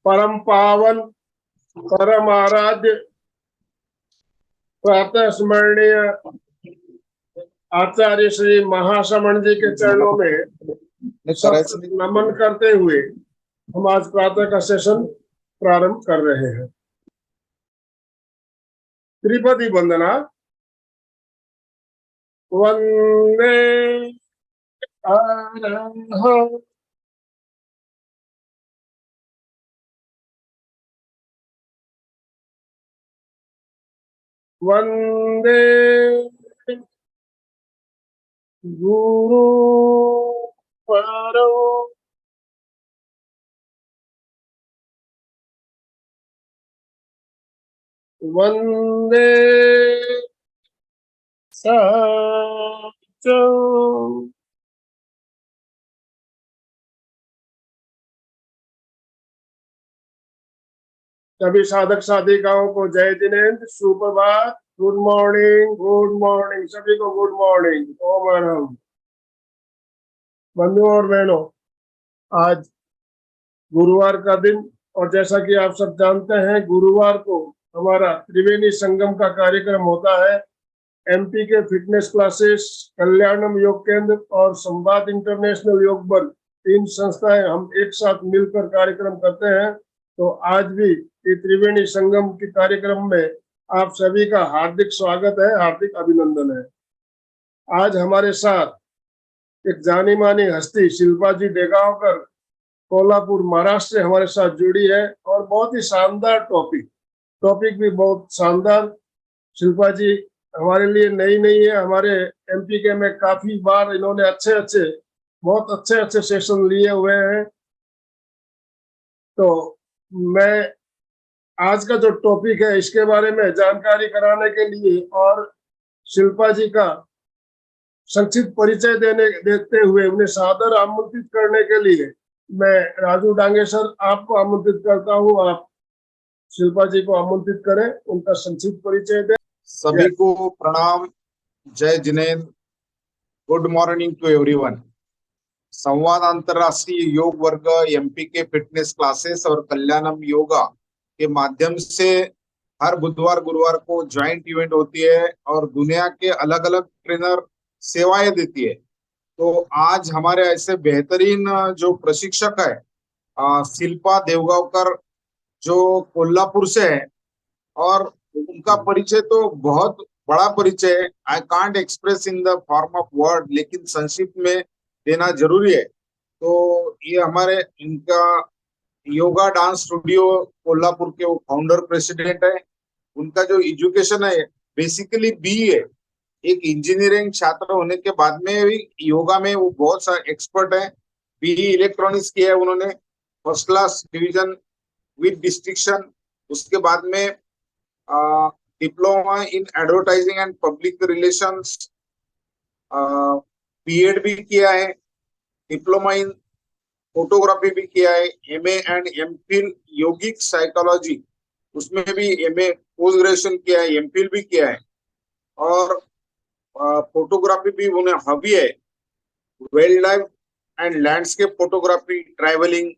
परम पावन परम आराध्य प्रातः स्मरणीय आचार्य श्री महाश्रमण जी के चरणों में सब नमन करते हुए हम आज प्रातः का सेशन प्रारंभ कर रहे हैं। त्रिपदी वंदना। वंदे अरहं वंदे गुरु परम वंदे सच्चं सभी साधक साधिकाओं को जय जिनेन्द्र, सुप्रभात, गुड मॉर्निंग, सभी को गुड मॉर्निंग। ओम अरहम। बंधुओं और बहनों, आज गुरुवार का दिन और जैसा कि आप सब जानते हैं, गुरुवार को हमारा त्रिवेणी संगम का कार्यक्रम होता है। एमपी के फिटनेस क्लासेस, कल्याणम योग केंद्र और संवाद इंटरनेशनल योग बल, तीन संस्थाएं हम एक साथ मिलकर कार्यक्रम करते हैं। तो आज भी त्रिवेणी संगम के कार्यक्रम में आप सभी का हार्दिक स्वागत है, हार्दिक अभिनंदन है। आज हमारे साथ एक जानी मानी हस्ती शिल्पा जी देगांवकर कोल्हापुर महाराष्ट्र से हमारे साथ जुड़ी है और बहुत ही शानदार टॉपिक भी बहुत शानदार। शिल्पा जी हमारे लिए नई है, हमारे एमपी के में काफी बार इन्होंने बहुत अच्छे सेशन लिए हुए हैं। तो मैं आज का जो टॉपिक है इसके बारे में जानकारी कराने के लिए और शिल्पा जी का संक्षिप्त परिचय देते हुए उन्हें सादर आमंत्रित करने के लिए मैं राजू डांगे सर आपको आमंत्रित करता हूँ। आप शिल्पा जी को आमंत्रित करें, उनका संक्षिप्त परिचय दें। सभी को प्रणाम, जय जिनेन्द्र, गुड मॉर्निंग टू एवरीवन। संवाद अंतरराष्ट्रीय योग वर्ग एमपी के फिटनेस क्लासेस और कल्याणम योगा के माध्यम से हर बुधवार गुरुवार को ज्वाइंट इवेंट होती है और दुनिया के अलग अलग ट्रेनर सेवाएं देती है। तो आज हमारे ऐसे बेहतरीन जो प्रशिक्षक है शिल्पा देवगांवकर, जो कोल्हापुर से है, और उनका परिचय तो बहुत बड़ा परिचय है, I can't express in the form of word, लेकिन संक्षिप्त में देना जरूरी है। तो ये हमारे इनका योगा डांस स्टूडियो कोल्हापुर के वो फाउंडर प्रेसिडेंट है। उनका जो एजुकेशन है बेसिकली बीई है। एक इंजीनियरिंग छात्र होने के बाद में भी योगा में वो बहुत सारे एक्सपर्ट है। बीई इलेक्ट्रॉनिक्स किया है उन्होंने, first class division with distinction. उसके बाद में diploma in advertising and public relations, BEd भी किया है, डिप्लोमा इन फोटोग्राफी भी किया है, MA and MPhil yogic psychology उसमें भी एमए पोस्ट ग्रेजुएशन किया है, एमफिल भी किया है, और फोटोग्राफी भी उन्हें हॉबी है। Wild life and landscape photography, travelling,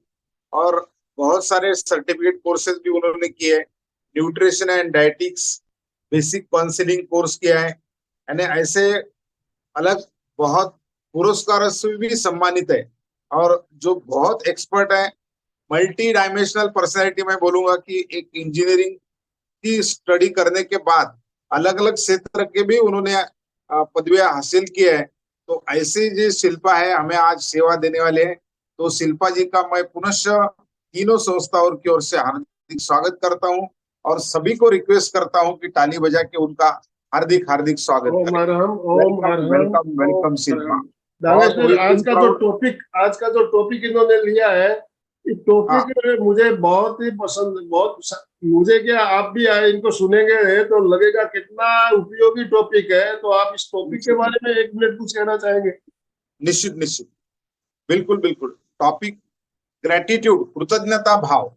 और बहुत सारे सर्टिफिकेट कोर्सेज भी उन्होंने किए हैं। Nutrition and dietetics, basic counselling course किया है, यानी ऐसे अलग बहुत पुरस्कार से भी सम्मानित है। और जो बहुत एक्सपर्ट है, मल्टी डायमेंशनल पर्सनैलिटी, मैं बोलूंगा कि एक इंजीनियरिंग की स्टडी करने के बाद अलग अलग क्षेत्र के भी उन्होंने पदवियां हासिल की है। तो ऐसे जो शिल्पा है हमें आज सेवा देने वाले हैं। तो शिल्पा जी का मैं पुनः तीनों संस्थाओं की ओर से हार्दिक स्वागत करता हूं और सभी को रिक्वेस्ट करता हूं कि ताली बजा के उनका हार्दिक स्वागत करें। वेलकम शिल्पा। आज का जो टॉपिक इन्होंने लिया है, इस टॉपिक मुझे बहुत ही पसंद, मुझे क्या आप भी आए इनको सुनेंगे तो लगेगा कितना उपयोगी टॉपिक है। तो आप इस टॉपिक के बारे में 1 मिनट कुछ कहना चाहेंगे? निश्चित, बिल्कुल। टॉपिक ग्रेटिट्यूड, कृतज्ञता भाव,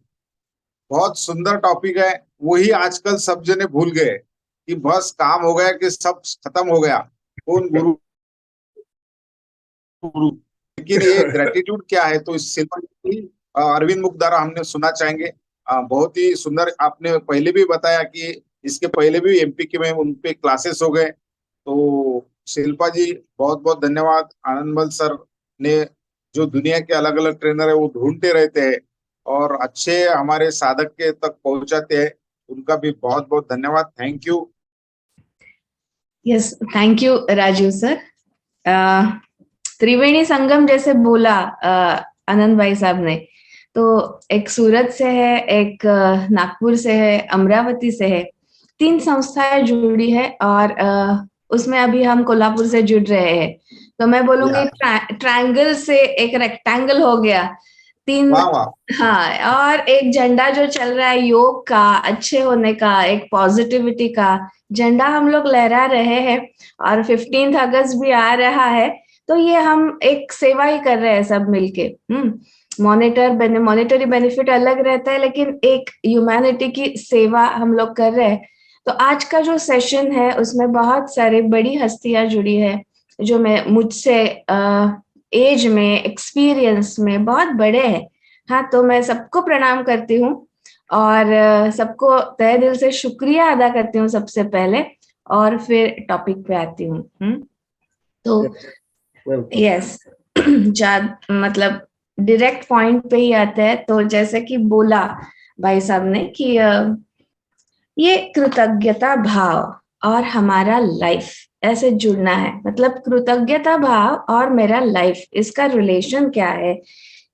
बहुत सुंदर टॉपिक है। वही आजकल सब जने भूल गए कि बस काम हो गया कि सब खत्म हो गया, कौन गुरु। लेकिन ये ग्रेटिट्यूड क्या है, तो इस शिल्पा जी अरविंद मुख द्वारा हमने सुनना चाहेंगे। बहुत ही सुंदर, आपने पहले भी बताया कि इसके पहले भी एमपी के में उन पे क्लासेस हो गए। तो शिल्पा जी, बहुत बहुत धन्यवाद। आनंदमल सर ने, जो दुनिया के अलग अलग ट्रेनर है वो ढूंढते रहते हैं और अच्छे हमारे साधक के तक पहुंचाते हैं, उनका भी बहुत बहुत धन्यवाद। Thank you. Yes, thank you Raju sir. Triveni Sangam जैसे बोला आनंद भाई साहब ने, तो एक सूरत से है, एक नागपुर से है, अमरावती से है, 3 संस्थाएं जुड़ी है और उसमें अभी हम कोल्हापुर से जुड़ रहे हैं। तो मैं बोलूंगी ट्रायंगल से एक रेक्टेंगल हो गया, 3। वाह वाह। हाँ, और एक झंडा जो चल रहा है योग का, अच्छे होने का, एक पॉजिटिविटी का झंडा हम लोग लहरा रहे हैं। और 15 अगस्त भी आ रहा है, तो ये हम एक सेवा ही कर रहे हैं सब मिलके। मॉनेटरी बेनिफिट अलग रहता है, लेकिन एक ह्यूमैनिटी की सेवा हम लोग कर रहे हैं। तो आज का जो सेशन है उसमें बहुत सारे बड़ी हस्तियां जुड़ी है, जो मैं मुझसे एज में, एक्सपीरियंस में बहुत बड़े हैं। हाँ, तो मैं सबको प्रणाम करती हूँ और सबको तहे दिल से शुक्रिया अदा करती हूँ सबसे पहले, और फिर टॉपिक पे आती हूँ। तो यस, मतलब डायरेक्ट पॉइंट पे ही आता है। तो जैसे कि बोला भाई साहब ने कि ये कृतज्ञता भाव और हमारा लाइफ ऐसे जुड़ना है, मतलब कृतज्ञता भाव और मेरा लाइफ, इसका रिलेशन क्या है,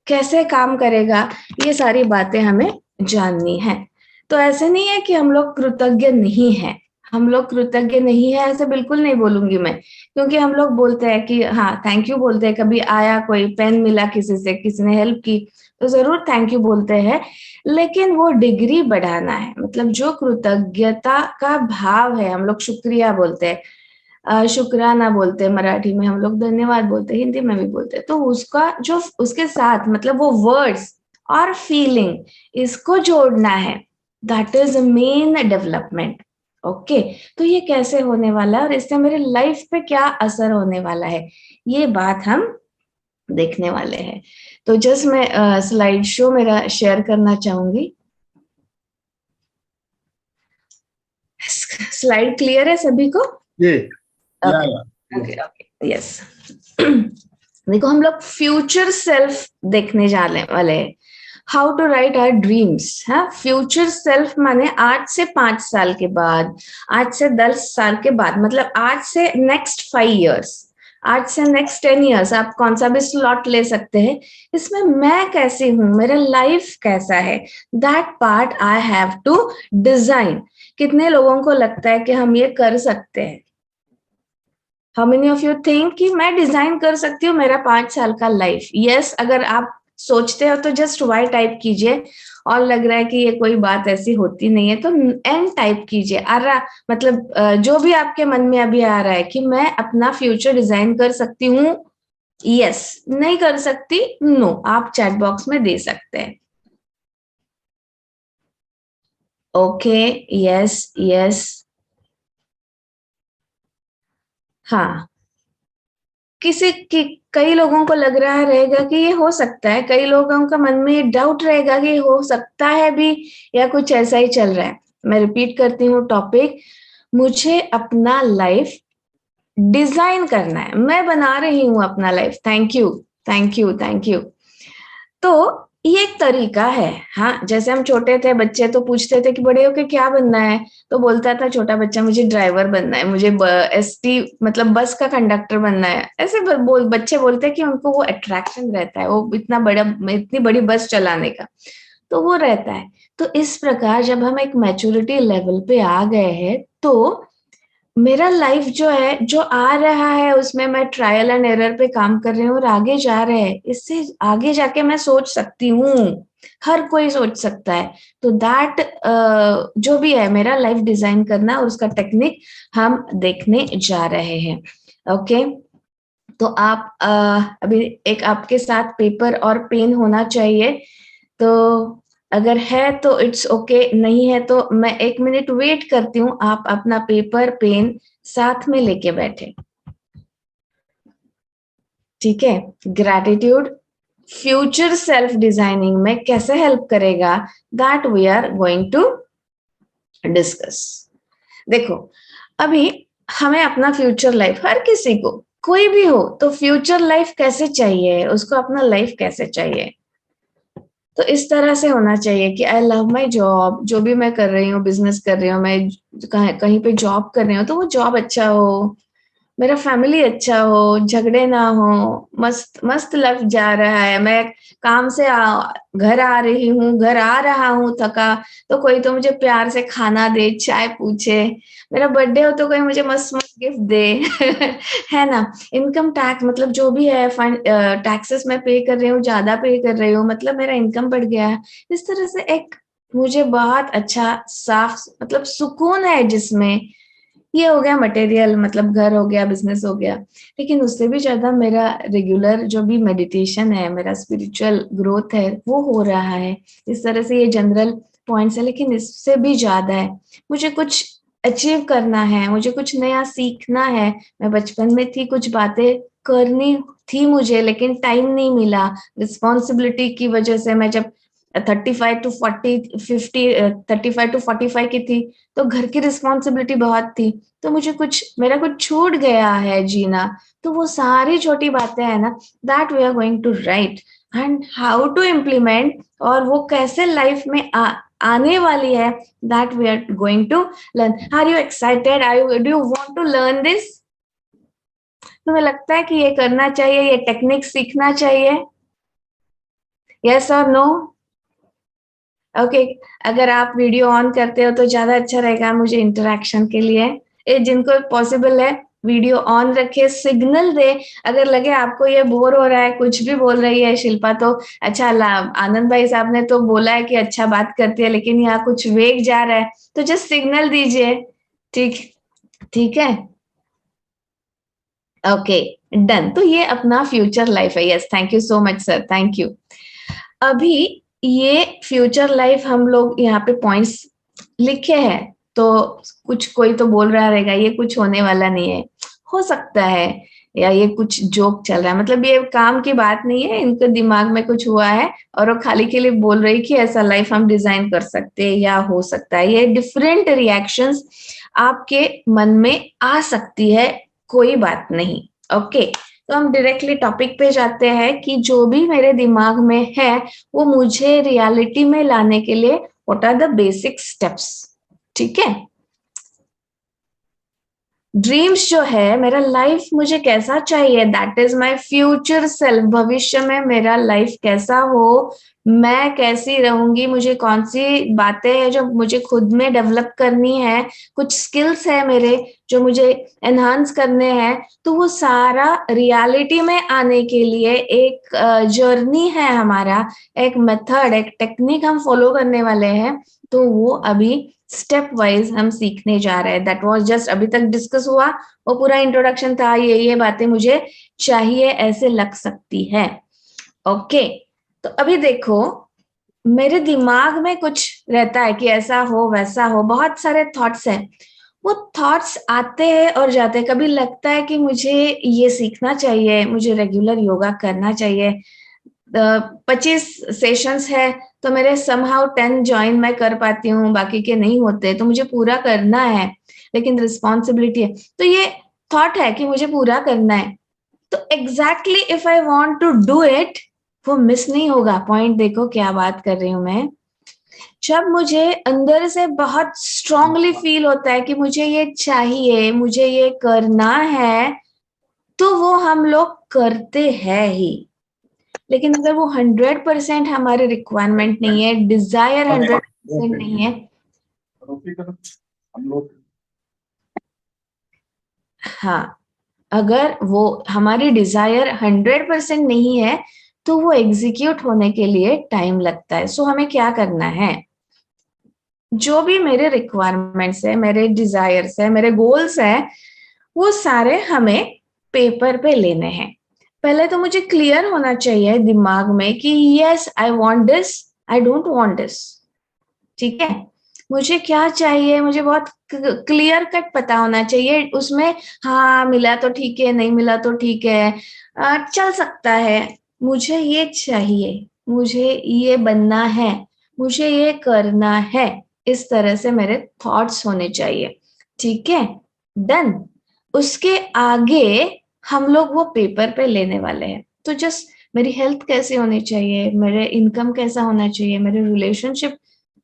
कैसे काम करेगा, ये सारी बातें हमें जाननी है। तो ऐसे नहीं है कि हम लोग कृतज्ञ नहीं है, हम लोग कृतज्ञ नहीं है ऐसे बिल्कुल नहीं बोलूंगी मैं, क्योंकि हम लोग बोलते हैं कि हाँ थैंक यू बोलते हैं, कभी आया कोई पेन मिला किसी से, किसी ने हेल्प की तो जरूर थैंक यू बोलते हैं, लेकिन वो डिग्री बढ़ाना है। मतलब जो कृतज्ञता का भाव है, हम लोग शुक्रिया बोलते हैं, शुक्राना बोलते हैं मराठी में, हम लोग धन्यवाद बोलते हैं, हिंदी में भी बोलते हैं, तो उसका जो उसके साथ मतलब वो वर्ड्स और फीलिंग, इसको जोड़ना है, that is main development. Okay, तो ये कैसे होने वाला है और इससे मेरे लाइफ पे क्या असर होने वाला है, ये बात हम देखने वाले हैं। तो जस्ट मैं स्लाइड शो मेरा शेयर करना चाहूंगी। स्लाइड क्लियर है सभी को? जी। Okay, yes. देखो, हम लोग फ्यूचर सेल्फ देखने जाने वाले हैं, how to write our dreams. हाँ, फ्यूचर सेल्फ माने आज से 5 साल के बाद, आज से 10 साल के बाद, मतलब आज से नेक्स्ट 5 इयर्स, आज से नेक्स्ट 10 इयर्स, आप कौन सा भी स्लॉट ले सकते हैं। इसमें मैं कैसी हूं, मेरा लाइफ कैसा है, that part I have to design. कितने लोगों को लगता है कि हम ये कर सकते हैं? How many of you think कि मैं डिजाइन कर सकती हूँ मेरा 5 साल का लाइफ? यस, अगर आप सोचते हो तो जस्ट वाई टाइप कीजिए, और लग रहा है कि ये कोई बात ऐसी होती नहीं है तो एन टाइप कीजिए। मतलब जो भी आपके मन में अभी आ रहा है कि मैं अपना फ्यूचर डिजाइन कर सकती हूँ, यस, नहीं कर सकती, नो, आप चैट बॉक्स में दे सकते हैं। ओके, यस यस, हाँ। कई लोगों को लग रहा रहेगा कि ये हो सकता है, कई लोगों का मन में ये डाउट रहेगा कि हो सकता है भी या कुछ ऐसा ही चल रहा है। मैं रिपीट करती हूँ टॉपिक, मुझे अपना लाइफ डिजाइन करना है, मैं बना रही हूँ अपना life. Thank you thank you thank you. तो ये एक तरीका है। हाँ, जैसे हम छोटे थे, बच्चे तो पूछते थे कि बड़े होके क्या बनना है, तो बोलता था छोटा बच्चा मुझे ड्राइवर बनना है, मुझे एसटी मतलब बस का कंडक्टर बनना है। ऐसे बच्चे बोलते हैं कि उनको वो अट्रैक्शन रहता है, वो इतनी बड़ी बस चलाने का, तो वो रहता है। तो इस प्रकार जब हम एक मैच्योरिटी लेवल पे आ गए हैं, तो मेरा लाइफ जो है, जो आ रहा है, उसमें मैं ट्रायल एंड एरर पे काम कर रही हूँ और आगे जा रहे हैं, इससे आगे जाके मैं सोच सकती हूँ, हर कोई सोच सकता है। तो दैट जो भी है मेरा लाइफ डिजाइन करना और उसका टेक्निक हम देखने जा रहे हैं। ओके, तो आप अभी एक आपके साथ पेपर और पेन होना चाहिए, तो अगर है तो इट्स ओके, नहीं है तो मैं 1 मिनट वेट करती हूँ, आप अपना पेपर पेन साथ में लेके बैठे। ठीक है, ग्रैटिट्यूड फ्यूचर सेल्फ डिजाइनिंग में कैसे हेल्प करेगा, that we are going to discuss. देखो, अभी हमें अपना फ्यूचर लाइफ, हर किसी को, कोई भी हो तो फ्यूचर लाइफ कैसे चाहिए, उसको अपना लाइफ कैसे चाहिए, तो इस तरह से होना चाहिए कि आई लव माई जॉब, जो भी मैं कर रही हूँ, बिजनेस कर रही हूँ, मैं कहीं पे जॉब कर रही हूँ, तो वो जॉब अच्छा हो, मेरा फैमिली अच्छा हो, झगड़े ना हो, मस्त मस्त लग जा रहा है, मैं काम से घर आ रही हूँ, घर आ रहा हूँ थका, तो कोई तो मुझे प्यार से खाना दे, चाय पूछे, मेरा बर्थडे हो तो कोई मुझे मस्त मस्त गिफ्ट दे है ना। इनकम टैक्स मतलब जो भी है, टैक्सेस मैं पे कर रही हूँ, ज्यादा पे कर रही हूँ, मतलब मेरा इनकम बढ़ गया है, इस तरह से एक मुझे बहुत अच्छा साफ मतलब सुकून है जिसमें। ये हो गया मटेरियल, मतलब घर हो गया, बिजनेस हो गया, लेकिन उससे भी ज्यादा मेरा रेगुलर जो भी मेडिटेशन है, मेरा स्पिरिचुअल ग्रोथ है, वो हो रहा है। इस तरह से ये जनरल पॉइंट्स है, लेकिन इससे भी ज्यादा है, मुझे कुछ अचीव करना है, मुझे कुछ नया सीखना है। मैं बचपन में थी, कुछ बातें करनी थी मुझे, लेकिन टाइम नहीं मिला, रिस्पॉन्सिबिलिटी की वजह से। मैं जब 35 to 45 की थी, तो घर की रिस्पॉन्सिबिलिटी बहुत थी, तो मुझे कुछ, मेरा कुछ छूट गया है जीना। तो वो सारी छोटी बातें हैं ना, that we are going to write, and how to implement, और वो कैसे लाइफ में आने वाली है, that we are going to learn. Are you excited? Do you want to learn this? तुम्हें लगता है कि ये करना चाहिए, ये टेक्निक सीखना चाहिए? यस और नो? ओके, अगर आप वीडियो ऑन करते हो तो ज्यादा अच्छा रहेगा मुझे इंटरेक्शन के लिए। जिनको पॉसिबल है वीडियो ऑन रखे, सिग्नल दे। अगर लगे आपको ये बोर हो रहा है, कुछ भी बोल रही है शिल्पा तो अच्छा, आनंद भाई साहब ने तो बोला है कि अच्छा बात करती है, लेकिन यहाँ कुछ वेग जा रहा है, तो जस्ट सिग्नल दीजिए। ठीक, ठीक है, ओके, डन। तो ये अपना फ्यूचर लाइफ है। Yes, thank you so much sir, thank you. अभी ये फ्यूचर लाइफ हम लोग यहाँ पे पॉइंट्स लिखे हैं, तो कुछ कोई तो बोल रहा रहेगा ये कुछ होने वाला नहीं है, हो सकता है, या ये कुछ जोक चल रहा है, मतलब ये काम की बात नहीं है, इनके दिमाग में कुछ हुआ है और वो खाली के लिए बोल रही कि ऐसा लाइफ हम डिजाइन कर सकते हैं या हो सकता है। ये डिफरेंट रिएक्शंस आपके मन में आ सकती है, कोई बात नहीं। ओके, तो हम डायरेक्टली टॉपिक पे जाते हैं कि जो भी मेरे दिमाग में है वो मुझे रियलिटी में लाने के लिए what are the basic steps. ठीक है, ड्रीम्स जो है, मेरा लाइफ मुझे कैसा चाहिए, that is my future self. भविष्य में मेरा लाइफ कैसा हो, मैं कैसी रहूंगी, मुझे कौन सी बातें हैं जो मुझे खुद में डेवलप करनी है, कुछ स्किल्स है मेरे जो मुझे एनहांस करने हैं, तो वो सारा रियलिटी में आने के लिए एक जर्नी है हमारा, एक मेथड, एक टेक्निक हम फॉलो करने वाले हैं। तो वो अभी स्टेप वाइज हम सीखने जा रहे हैं। दैट वाज जस्ट अभी तक डिस्कस हुआ, वो पूरा इंट्रोडक्शन था, ये बातें मुझे चाहिए, ऐसे लग सकती है। ओके, तो अभी देखो, मेरे दिमाग में कुछ रहता है कि ऐसा हो वैसा हो, बहुत सारे थॉट्स हैं, वो थॉट्स आते हैं और जाते हैं। कभी लगता है कि मुझे ये सीखना चाहिए, मुझे रेगुलर योगा करना चाहिए, 25 सेशंस है तो मेरे समहाउ 10 ज्वाइन मैं कर पाती हूँ, बाकी के नहीं होते, तो मुझे पूरा करना है, लेकिन रिस्पॉन्सिबिलिटी है, तो ये थॉट है कि मुझे पूरा करना है, तो exactly if I want to do it, वो मिस नहीं होगा। पॉइंट देखो क्या बात कर रही हूं मैं। जब मुझे अंदर से बहुत स्ट्रांगली फील होता है कि मुझे ये चाहिए, मुझे ये करना है, तो वो हम लोग करते हैं ही। लेकिन अगर वो 100% हमारे रिक्वायरमेंट नहीं है, डिजायर 100% नहीं है, हम लोग हाँ, अगर वो हमारी डिजायर 100% नहीं है, तो वो एग्जीक्यूट होने के लिए टाइम लगता है। सो हमें क्या करना है, जो भी मेरे रिक्वायरमेंट्स है, मेरे डिजायर्स है, मेरे गोल्स है, वो सारे हमें पेपर पे लेने हैं। पहले तो मुझे क्लियर होना चाहिए दिमाग में कि yes I want this, I don't want this. ठीक है, मुझे क्या चाहिए, मुझे बहुत क्लियर कट पता होना चाहिए उसमें। हाँ, मिला तो ठीक है, नहीं मिला तो ठीक है, चल सकता है, मुझे ये चाहिए, मुझे ये बनना है, मुझे ये करना है, इस तरह से मेरे थॉट्स होने चाहिए। ठीक है, डन। उसके आगे हम लोग वो पेपर पे लेने वाले हैं। तो जस्ट मेरी हेल्थ कैसे होनी चाहिए, मेरे इनकम कैसा होना चाहिए, मेरे रिलेशनशिप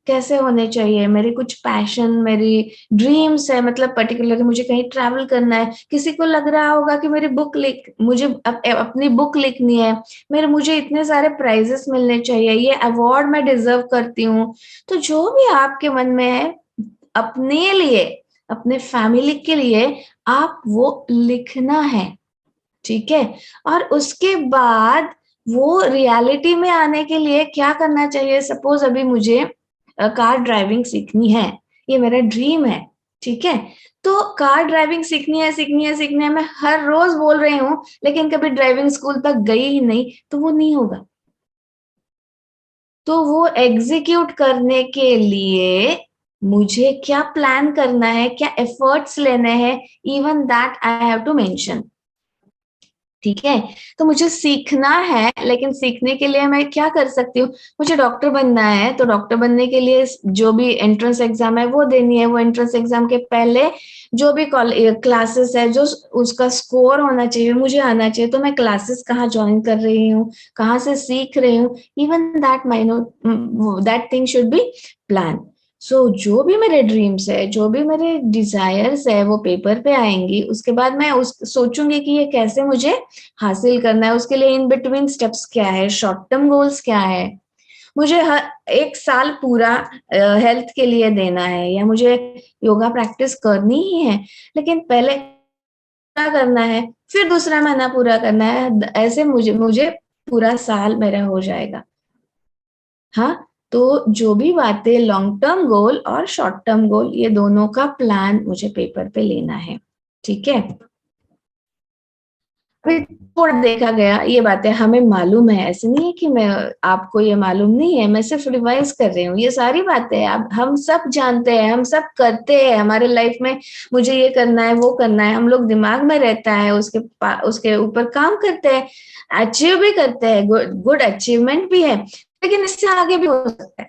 कैसे होने चाहिए, मेरे कुछ पैशन, मेरी ड्रीम्स है, मतलब पर्टिकुलरली मुझे कहीं ट्रैवल करना है। किसी को लग रहा होगा कि मुझे अपनी बुक लिखनी है, मुझे इतने सारे प्राइजेस मिलने चाहिए, ये अवार्ड मैं डिजर्व करती हूँ। तो जो भी आपके मन में है अपने लिए, अपने फैमिली के लिए, आप वो लिखना है। ठीक है, और उसके बाद वो रियलिटी में आने के लिए क्या करना चाहिए। सपोज अभी मुझे कार ड्राइविंग सीखनी है, ये मेरा ड्रीम है। ठीक है, तो कार ड्राइविंग सीखनी है, मैं हर रोज बोल रही हूँ, लेकिन कभी ड्राइविंग स्कूल तक गई ही नहीं, तो वो नहीं होगा। तो वो एग्जीक्यूट करने के लिए मुझे क्या प्लान करना है, क्या एफर्ट्स लेने हैं, even that I have to mention. ठीक है, तो मुझे सीखना है, लेकिन सीखने के लिए मैं क्या कर सकती हूँ। मुझे डॉक्टर बनना है, तो डॉक्टर बनने के लिए जो भी एंट्रेंस एग्जाम है वो देनी है। वो एंट्रेंस एग्जाम के पहले जो भी क्लासेस है, जो उसका स्कोर होना चाहिए, मुझे आना चाहिए। तो मैं क्लासेस कहाँ ज्वाइन कर रही हूँ, कहाँ से सीख रही हूँ, even that that thing should be plan. So जो भी मेरे ड्रीम्स है, जो भी मेरे डिजायर्स है, वो पेपर पे आएंगी। उसके बाद मैं उस सोचूंगी कि ये कैसे मुझे हासिल करना है। उसके लिए इन बिटवीन स्टेप्स क्या है, शॉर्ट टर्म गोल्स क्या है, मुझे हर एक साल पूरा हेल्थ के लिए देना है, या मुझे योगा प्रैक्टिस करनी ही है, लेकिन पहले क्या करना है, फिर दूसरा महीना पूरा करना है। ऐसे मुझे मुझे पूरा साल मेरा हो जाएगा। हाँ, तो जो भी बातें लॉन्ग टर्म गोल और शॉर्ट टर्म गोल, ये दोनों का प्लान मुझे पेपर पे लेना है। ठीक है, अभी थोड़ा देखा गया, ये बातें हमें मालूम है, ऐसे नहीं है कि मैं आपको ये मालूम नहीं है, मैं सिर्फ रिवाइज कर रही हूँ। ये सारी बातें आप हम सब जानते हैं, हम सब करते हैं हमारे लाइफ में। मुझे ये करना है, वो करना है, हम लोग दिमाग में रहता है, उसके ऊपर काम करते हैं, अचीव भी करते हैं, गुड अचीवमेंट भी है, लेकिन इससे आगे भी हो सकता है।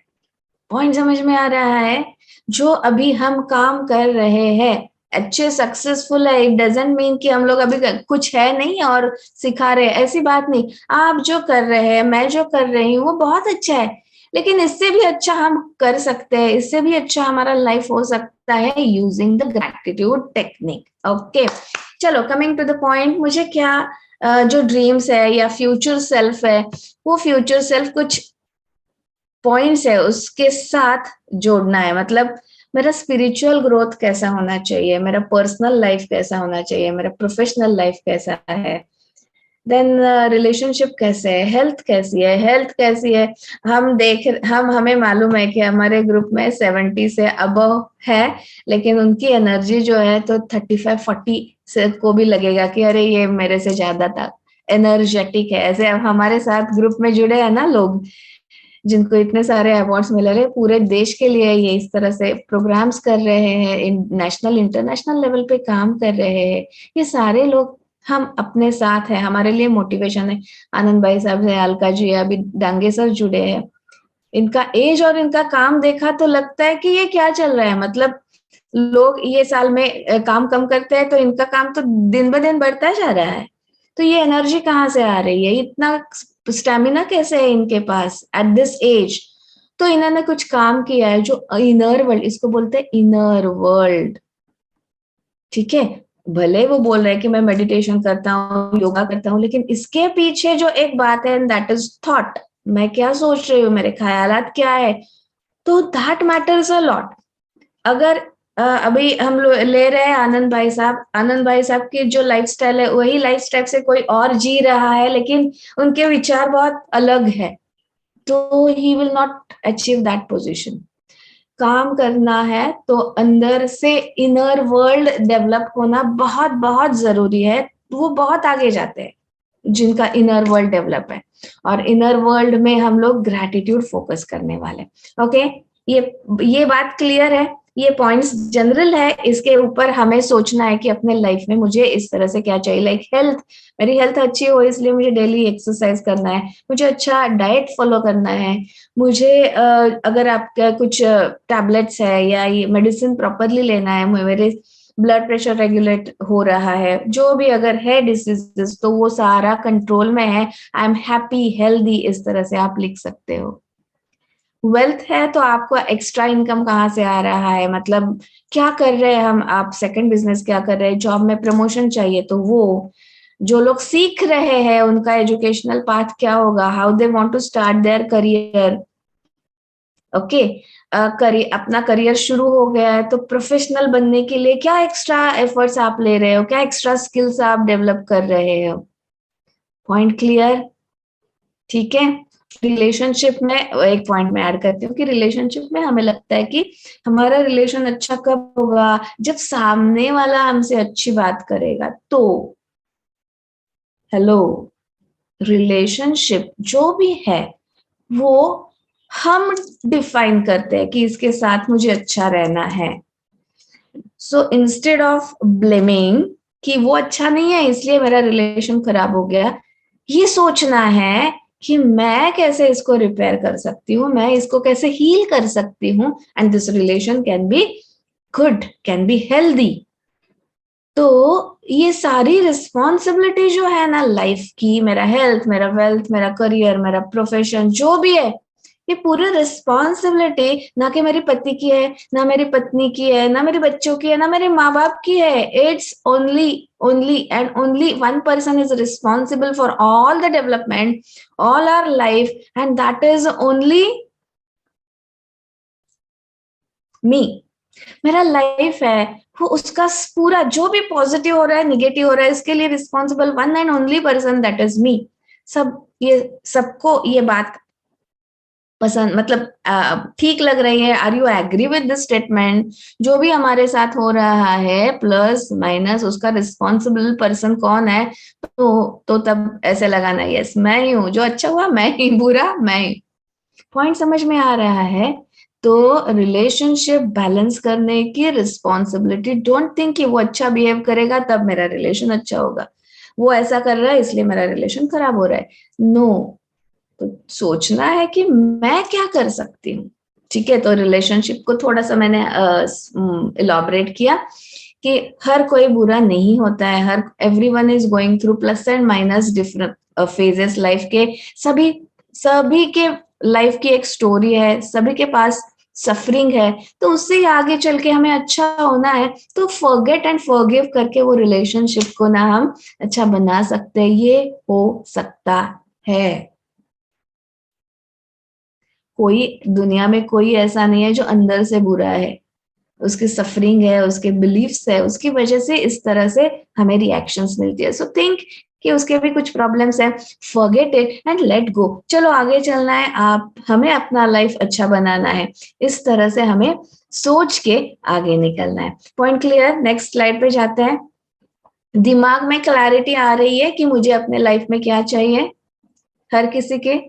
पॉइंट समझ में आ रहा है? जो अभी हम काम कर रहे हैं अच्छे सक्सेसफुल है, इट डजेंट मीन कि हम लोग अभी कुछ है नहीं और सिखा रहे हैं, ऐसी बात नहीं। आप जो कर रहे हैं, मैं जो कर रही हूँ, वो बहुत अच्छा है, लेकिन इससे भी अच्छा हम कर सकते हैं, इससे भी अच्छा हमारा लाइफ हो सकता है using the gratitude technique. Okay, चलो कमिंग टू द पॉइंट। मुझे क्या जो ड्रीम्स है या फ्यूचर सेल्फ है, वो फ्यूचर सेल्फ कुछ पॉइंट्स है उसके साथ जोड़ना है। मतलब मेरा स्पिरिचुअल ग्रोथ कैसा होना चाहिए, मेरा पर्सनल लाइफ कैसा होना चाहिए, मेरा प्रोफेशनल लाइफ कैसा है, देन रिलेशनशिप कैसे है, हेल्थ कैसी है। हमें मालूम है कि हमारे ग्रुप में 70 से अबव है, लेकिन उनकी एनर्जी जो है तो 35-40 से को भी लगेगा कि अरे ये मेरे से ज्यादा था एनर्जेटिक है। ऐसे अब हमारे साथ ग्रुप में जुड़े हैं ना लोग, जिनको इतने सारे अवार्ड्स मिले रहे, पूरे देश के लिए ये इस तरह से प्रोग्राम्स कर रहे हैं, नेशनल इंटरनेशनल लेवल पे काम कर रहे हैं, ये सारे लोग हम अपने साथ हैं, हमारे लिए मोटिवेशन है। आनंद भाई साहब है, अलका जी है, अभी डांगे सर जुड़े हैं। इनका एज और इनका काम देखा तो लगता है कि ये क्या चल रहा है, मतलब लोग ये साल में काम कम करते हैं, तो इनका काम तो दिन ब दिन बढ़ता जा रहा है। तो ये एनर्जी कहाँ से आ रही है, इतना स्टेमिना कैसे है इनके पास एट दिस एज। तो इन्होंने कुछ काम किया है जो इनर वर्ल्ड, इसको बोलते हैं इनर वर्ल्ड। ठीक है, भले वो बोल रहे हैं कि मैं मेडिटेशन करता हूँ, योगा करता हूँ, लेकिन इसके पीछे जो एक बात है, दैट इज थॉट। मैं क्या सोच रही हूँ, मेरे ख्यालात क्या है, तो दैट मैटर्स अ लॉट। अगर अभी हम लोग ले रहे हैं आनंद भाई साहब की जो लाइफस्टाइल है, वही लाइफस्टाइल से कोई और जी रहा है, लेकिन उनके विचार बहुत अलग है, तो he will not achieve that position. काम करना है तो अंदर से इनर वर्ल्ड डेवलप होना बहुत बहुत जरूरी है। वो बहुत आगे जाते हैं जिनका इनर वर्ल्ड डेवलप है, और इनर वर्ल्ड में हम लोग ग्रैटिट्यूड फोकस करने वाले। ओके, ये बात क्लियर है। ये पॉइंट्स जनरल है, इसके ऊपर हमें सोचना है कि अपने लाइफ में मुझे इस तरह से क्या चाहिए। लाइक हेल्थ, मेरी हेल्थ अच्छी हो इसलिए मुझे डेली एक्सरसाइज करना है, मुझे अच्छा डाइट फॉलो करना है, मुझे अगर आपका कुछ टैबलेट्स है या ये मेडिसिन प्रॉपरली लेना है, मेरे ब्लड प्रेशर रेगुलेट हो रहा है, जो भी अगर है डिसीजेस तो वो सारा कंट्रोल में है, आई एम हैप्पी हेल्दी, इस तरह से आप लिख सकते हो। वेल्थ है तो आपको एक्स्ट्रा इनकम कहाँ से आ रहा है, मतलब क्या कर रहे हैं हम, आप सेकंड बिजनेस क्या कर रहे हैं, जॉब में प्रमोशन चाहिए तो वो, जो लोग सीख रहे हैं उनका एजुकेशनल पाथ क्या होगा, how they want to start their career, okay, अपना करियर शुरू हो गया है तो प्रोफेशनल बनने के लिए क्या एक्स्ट्रा एफर्ट्स आप ले रहे हो, क्या एक्स्ट्रा स्किल्स आप डेवलप कर रहे हो। Point clear? ठीक है। रिलेशनशिप में एक पॉइंट में ऐड करती हूँ कि रिलेशनशिप में हमें लगता है कि हमारा रिलेशन अच्छा कब होगा, जब सामने वाला हमसे अच्छी बात करेगा तो। हेलो, रिलेशनशिप जो भी है वो हम डिफाइन करते हैं कि इसके साथ मुझे अच्छा रहना है। सो इंस्टेड ऑफ ब्लेमिंग कि वो अच्छा नहीं है इसलिए मेरा रिलेशन खराब हो गया, ये सोचना है कि मैं कैसे इसको रिपेयर कर सकती हूँ, मैं इसको कैसे हील कर सकती हूँ, and this relation can be good, can be healthy. तो ये सारी रिस्पॉन्सिबिलिटी जो है ना लाइफ की, मेरा हेल्थ, मेरा वेल्थ, मेरा करियर, मेरा प्रोफेशन जो भी है, ये पूरी रिस्पॉन्सिबिलिटी ना कि मेरी पति की है, ना मेरी पत्नी की है, ना मेरे बच्चों की है, ना मेरे माँ बाप की है। It's only and only one person is responsible for all the development, all our life, and that is only me. मेरा लाइफ है वो, उसका पूरा जो भी पॉजिटिव हो रहा है, निगेटिव हो रहा है, इसके लिए responsible one and only person, that is me. ये सबको ये बात पसंद, मतलब ठीक लग रही है? Are you agree with this statement? जो भी हमारे साथ हो रहा है प्लस माइनस, उसका रिस्पॉन्सिबल पर्सन कौन है? तो तब ऐसे लगाना, यस मैं ही हूँ, जो अच्छा हुआ मैं ही, बुरा मैं ही। पॉइंट समझ में आ रहा है? तो रिलेशनशिप बैलेंस करने की रिस्पॉन्सिबिलिटी, डोंट थिंक कि वो अच्छा बिहेव करेगा तब मेरा रिलेशन अच्छा होगा, वो ऐसा कर रहा है इसलिए मेरा रिलेशन खराब हो रहा है। नो, तो सोचना है कि मैं क्या कर सकती हूँ। ठीक है, तो रिलेशनशिप को थोड़ा सा मैंने इलॉबरेट किया कि हर कोई बुरा नहीं होता है, हर everyone is going through plus and minus different phases life के। सभी सभी के लाइफ की एक स्टोरी है, सभी के पास सफरिंग है, तो उससे ही आगे चल के हमें अच्छा होना है तो फॉरगेट एंड फॉरगिव करके वो रिलेशनशिप को ना हम अच्छा बना सकते हैं, ये हो सकता है। कोई दुनिया में कोई ऐसा नहीं है जो अंदर से बुरा है, उसकी सफरिंग है, उसके बिलीफ्स है, उसकी वजह से इस तरह से हमें रिएक्शंस मिलती है। सो थिंक कि उसके भी कुछ प्रॉब्लम्स है, forget it and let go. चलो आगे चलना है, आप हमें अपना लाइफ अच्छा बनाना है, इस तरह से हमें सोच के आगे निकलना है। Point clear? नेक्स्ट स्लाइड पे जाते हैं। दिमाग में क्लैरिटी आ रही है कि मुझे अपने लाइफ में क्या चाहिए, हर किसी के?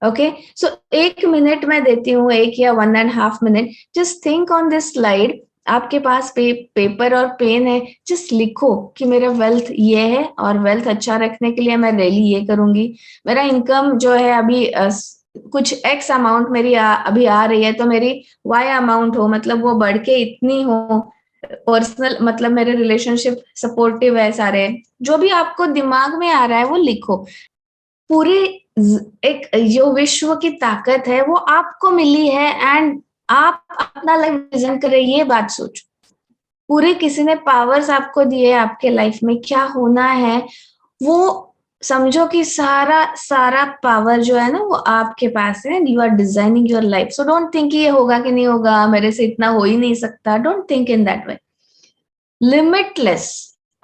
ओके, सो 1 मिनट मैं देती हूँ, 1 या 1.5 minute, just think on this slide. आपके पास पेपर और पेन है, जस्ट लिखो कि मेरा वेल्थ ये है और वेल्थ अच्छा रखने के लिए मैं डेली ये करूंगी। मेरा इनकम जो है अभी कुछ एक्स अमाउंट मेरी अभी आ रही है, तो मेरी वाई अमाउंट हो, मतलब वो बढ़ के इतनी हो। पर्सनल मतलब मेरे रिलेशनशिप सपोर्टिव है सारे, जो भी आपको दिमाग में आ रहा है वो लिखो। पूरे एक जो विश्व की ताकत है वो आपको मिली है, एंड आप अपना लाइफ डिजाइन कर रहे हैं, ये बात सोचो। पूरे किसी ने पावर्स आपको दिए, आपके लाइफ में क्या होना है वो समझो कि सारा सारा पावर जो है ना वो आपके पास है, and you are designing your life. So don't think ये होगा कि नहीं होगा, मेरे से इतना हो ही नहीं सकता, don't think in that way. Limitless,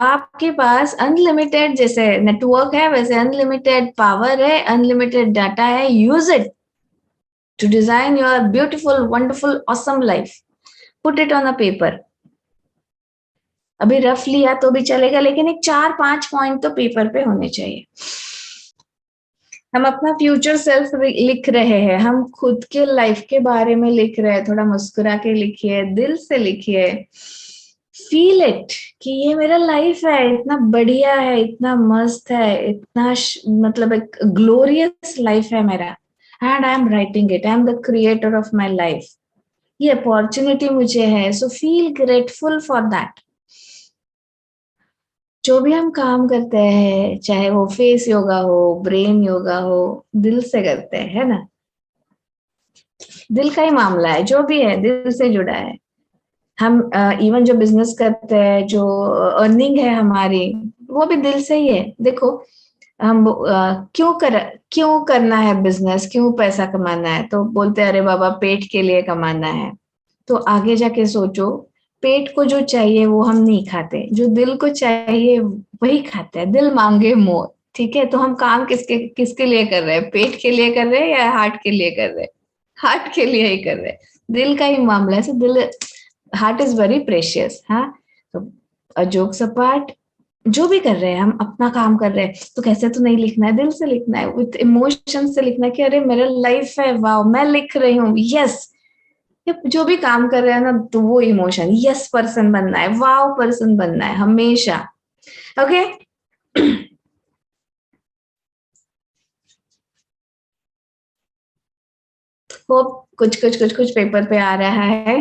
आपके पास अनलिमिटेड जैसे नेटवर्क है वैसे अनलिमिटेड पावर है, अनलिमिटेड डाटा है, use it to design your beautiful wonderful awesome life. Put it on a paper. अभी रफ लिया तो भी चलेगा, लेकिन एक 4-5 पॉइंट तो पेपर पे होने चाहिए। हम अपना फ्यूचर सेल्फ लिख रहे हैं, हम खुद के लाइफ के बारे में लिख रहे हैं। थोड़ा मुस्कुरा के लिखिए, दिल से लिखिए, फील इट कि ये मेरा लाइफ है, इतना बढ़िया है, इतना मस्त है, इतना मतलब एक ग्लोरियस लाइफ है मेरा, and I am writing it, I am the creator of my life, ये अपॉर्चुनिटी मुझे है, so feel grateful for that. जो भी हम काम करते हैं, चाहे वो फेस योगा हो, ब्रेन योगा हो, दिल से करते हैं, है ना? दिल का ही मामला है, जो भी है दिल से जुड़ा है। हम इवन जो बिजनेस करते हैं, जो अर्निंग है हमारी, वो भी दिल से ही है। देखो हम क्यों करना है बिजनेस, क्यों पैसा कमाना है, तो बोलते हैं अरे बाबा पेट के लिए कमाना है। तो आगे जाके सोचो, पेट को जो चाहिए वो हम नहीं खाते, जो दिल को चाहिए वही खाते हैं। दिल मांगे मोर, ठीक है? तो हम काम किसके किसके लिए कर रहे हैं? पेट के लिए कर रहे हैं या हार्ट के लिए कर रहे हैं? हार्ट के लिए ही कर रहे हैं, दिल का ही मामला है। सो दिल, हार्ट इज वेरी प्रेशियस। हाँ, तो जोक्स अपार्ट, जो भी कर रहे हैं, हम अपना काम कर रहे हैं, तो कैसे तो नहीं लिखना है, दिल से लिखना है, विथ इमोशन से लिखना है कि अरे मेरा लाइफ है, वाओ मैं लिख रही हूँ, यस। जो भी काम कर रहे हैं ना, तो वो इमोशन, यस पर्सन बनना है, वाओ पर्सन बनना है हमेशा। ओके होप कुछ पेपर पे आ रहा है।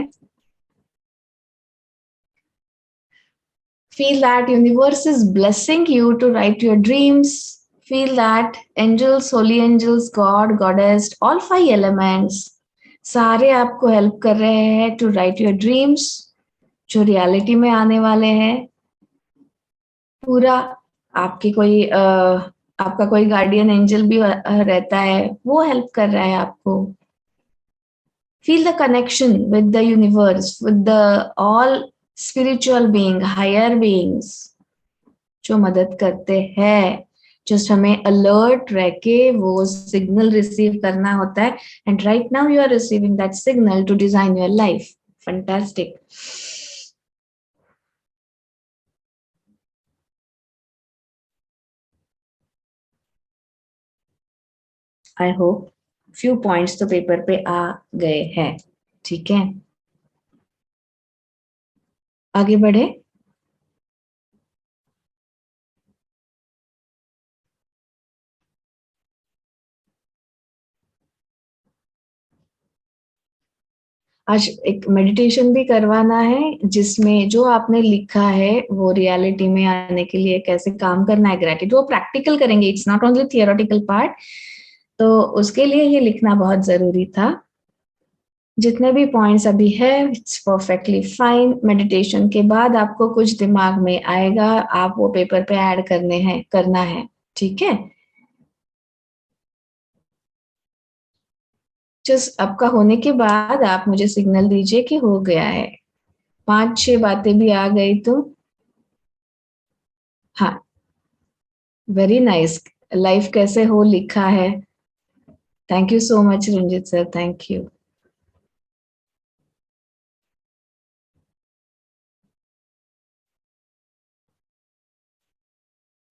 Feel that universe is blessing you to write your dreams. Feel that angels, holy angels, God, goddess, all 5 elements सारे आपको हेल्प कर रहे हैं टू राइट योर ड्रीम्स, जो रियलिटी में आने वाले हैं। पूरा आपकी कोई आपका कोई गार्डियन एंजल भी रहता है, वो हेल्प कर रहा है आपको। Feel the connection with the universe, with the all spiritual being, higher beings, जो मदद करते हैं। जस्ट हमें अलर्ट रह के वो सिग्नल रिसीव करना होता है, and right now you are receiving that signal to design your life. Fantastic. I hope few points तो पेपर पे आ गए हैं, ठीक है? आगे बढ़े। आज एक मेडिटेशन भी करवाना है, जिसमें जो आपने लिखा है वो रियलिटी में आने के लिए कैसे काम करना है, ग्रेटिट्यूड, वो प्रैक्टिकल करेंगे, it's not only theoretical part. तो उसके लिए ये लिखना बहुत जरूरी था। जितने भी पॉइंट्स अभी है, इट्स परफेक्टली फाइन। मेडिटेशन के बाद आपको कुछ दिमाग में आएगा, आप वो पेपर पे ऐड करना है, ठीक है? जस्ट आपका होने के बाद आप मुझे सिग्नल दीजिए कि हो गया है। 5-6 बातें भी आ गई तो हाँ, वेरी नाइस। लाइफ कैसे हो लिखा है। Thank you so much Ranjit sir, thank you.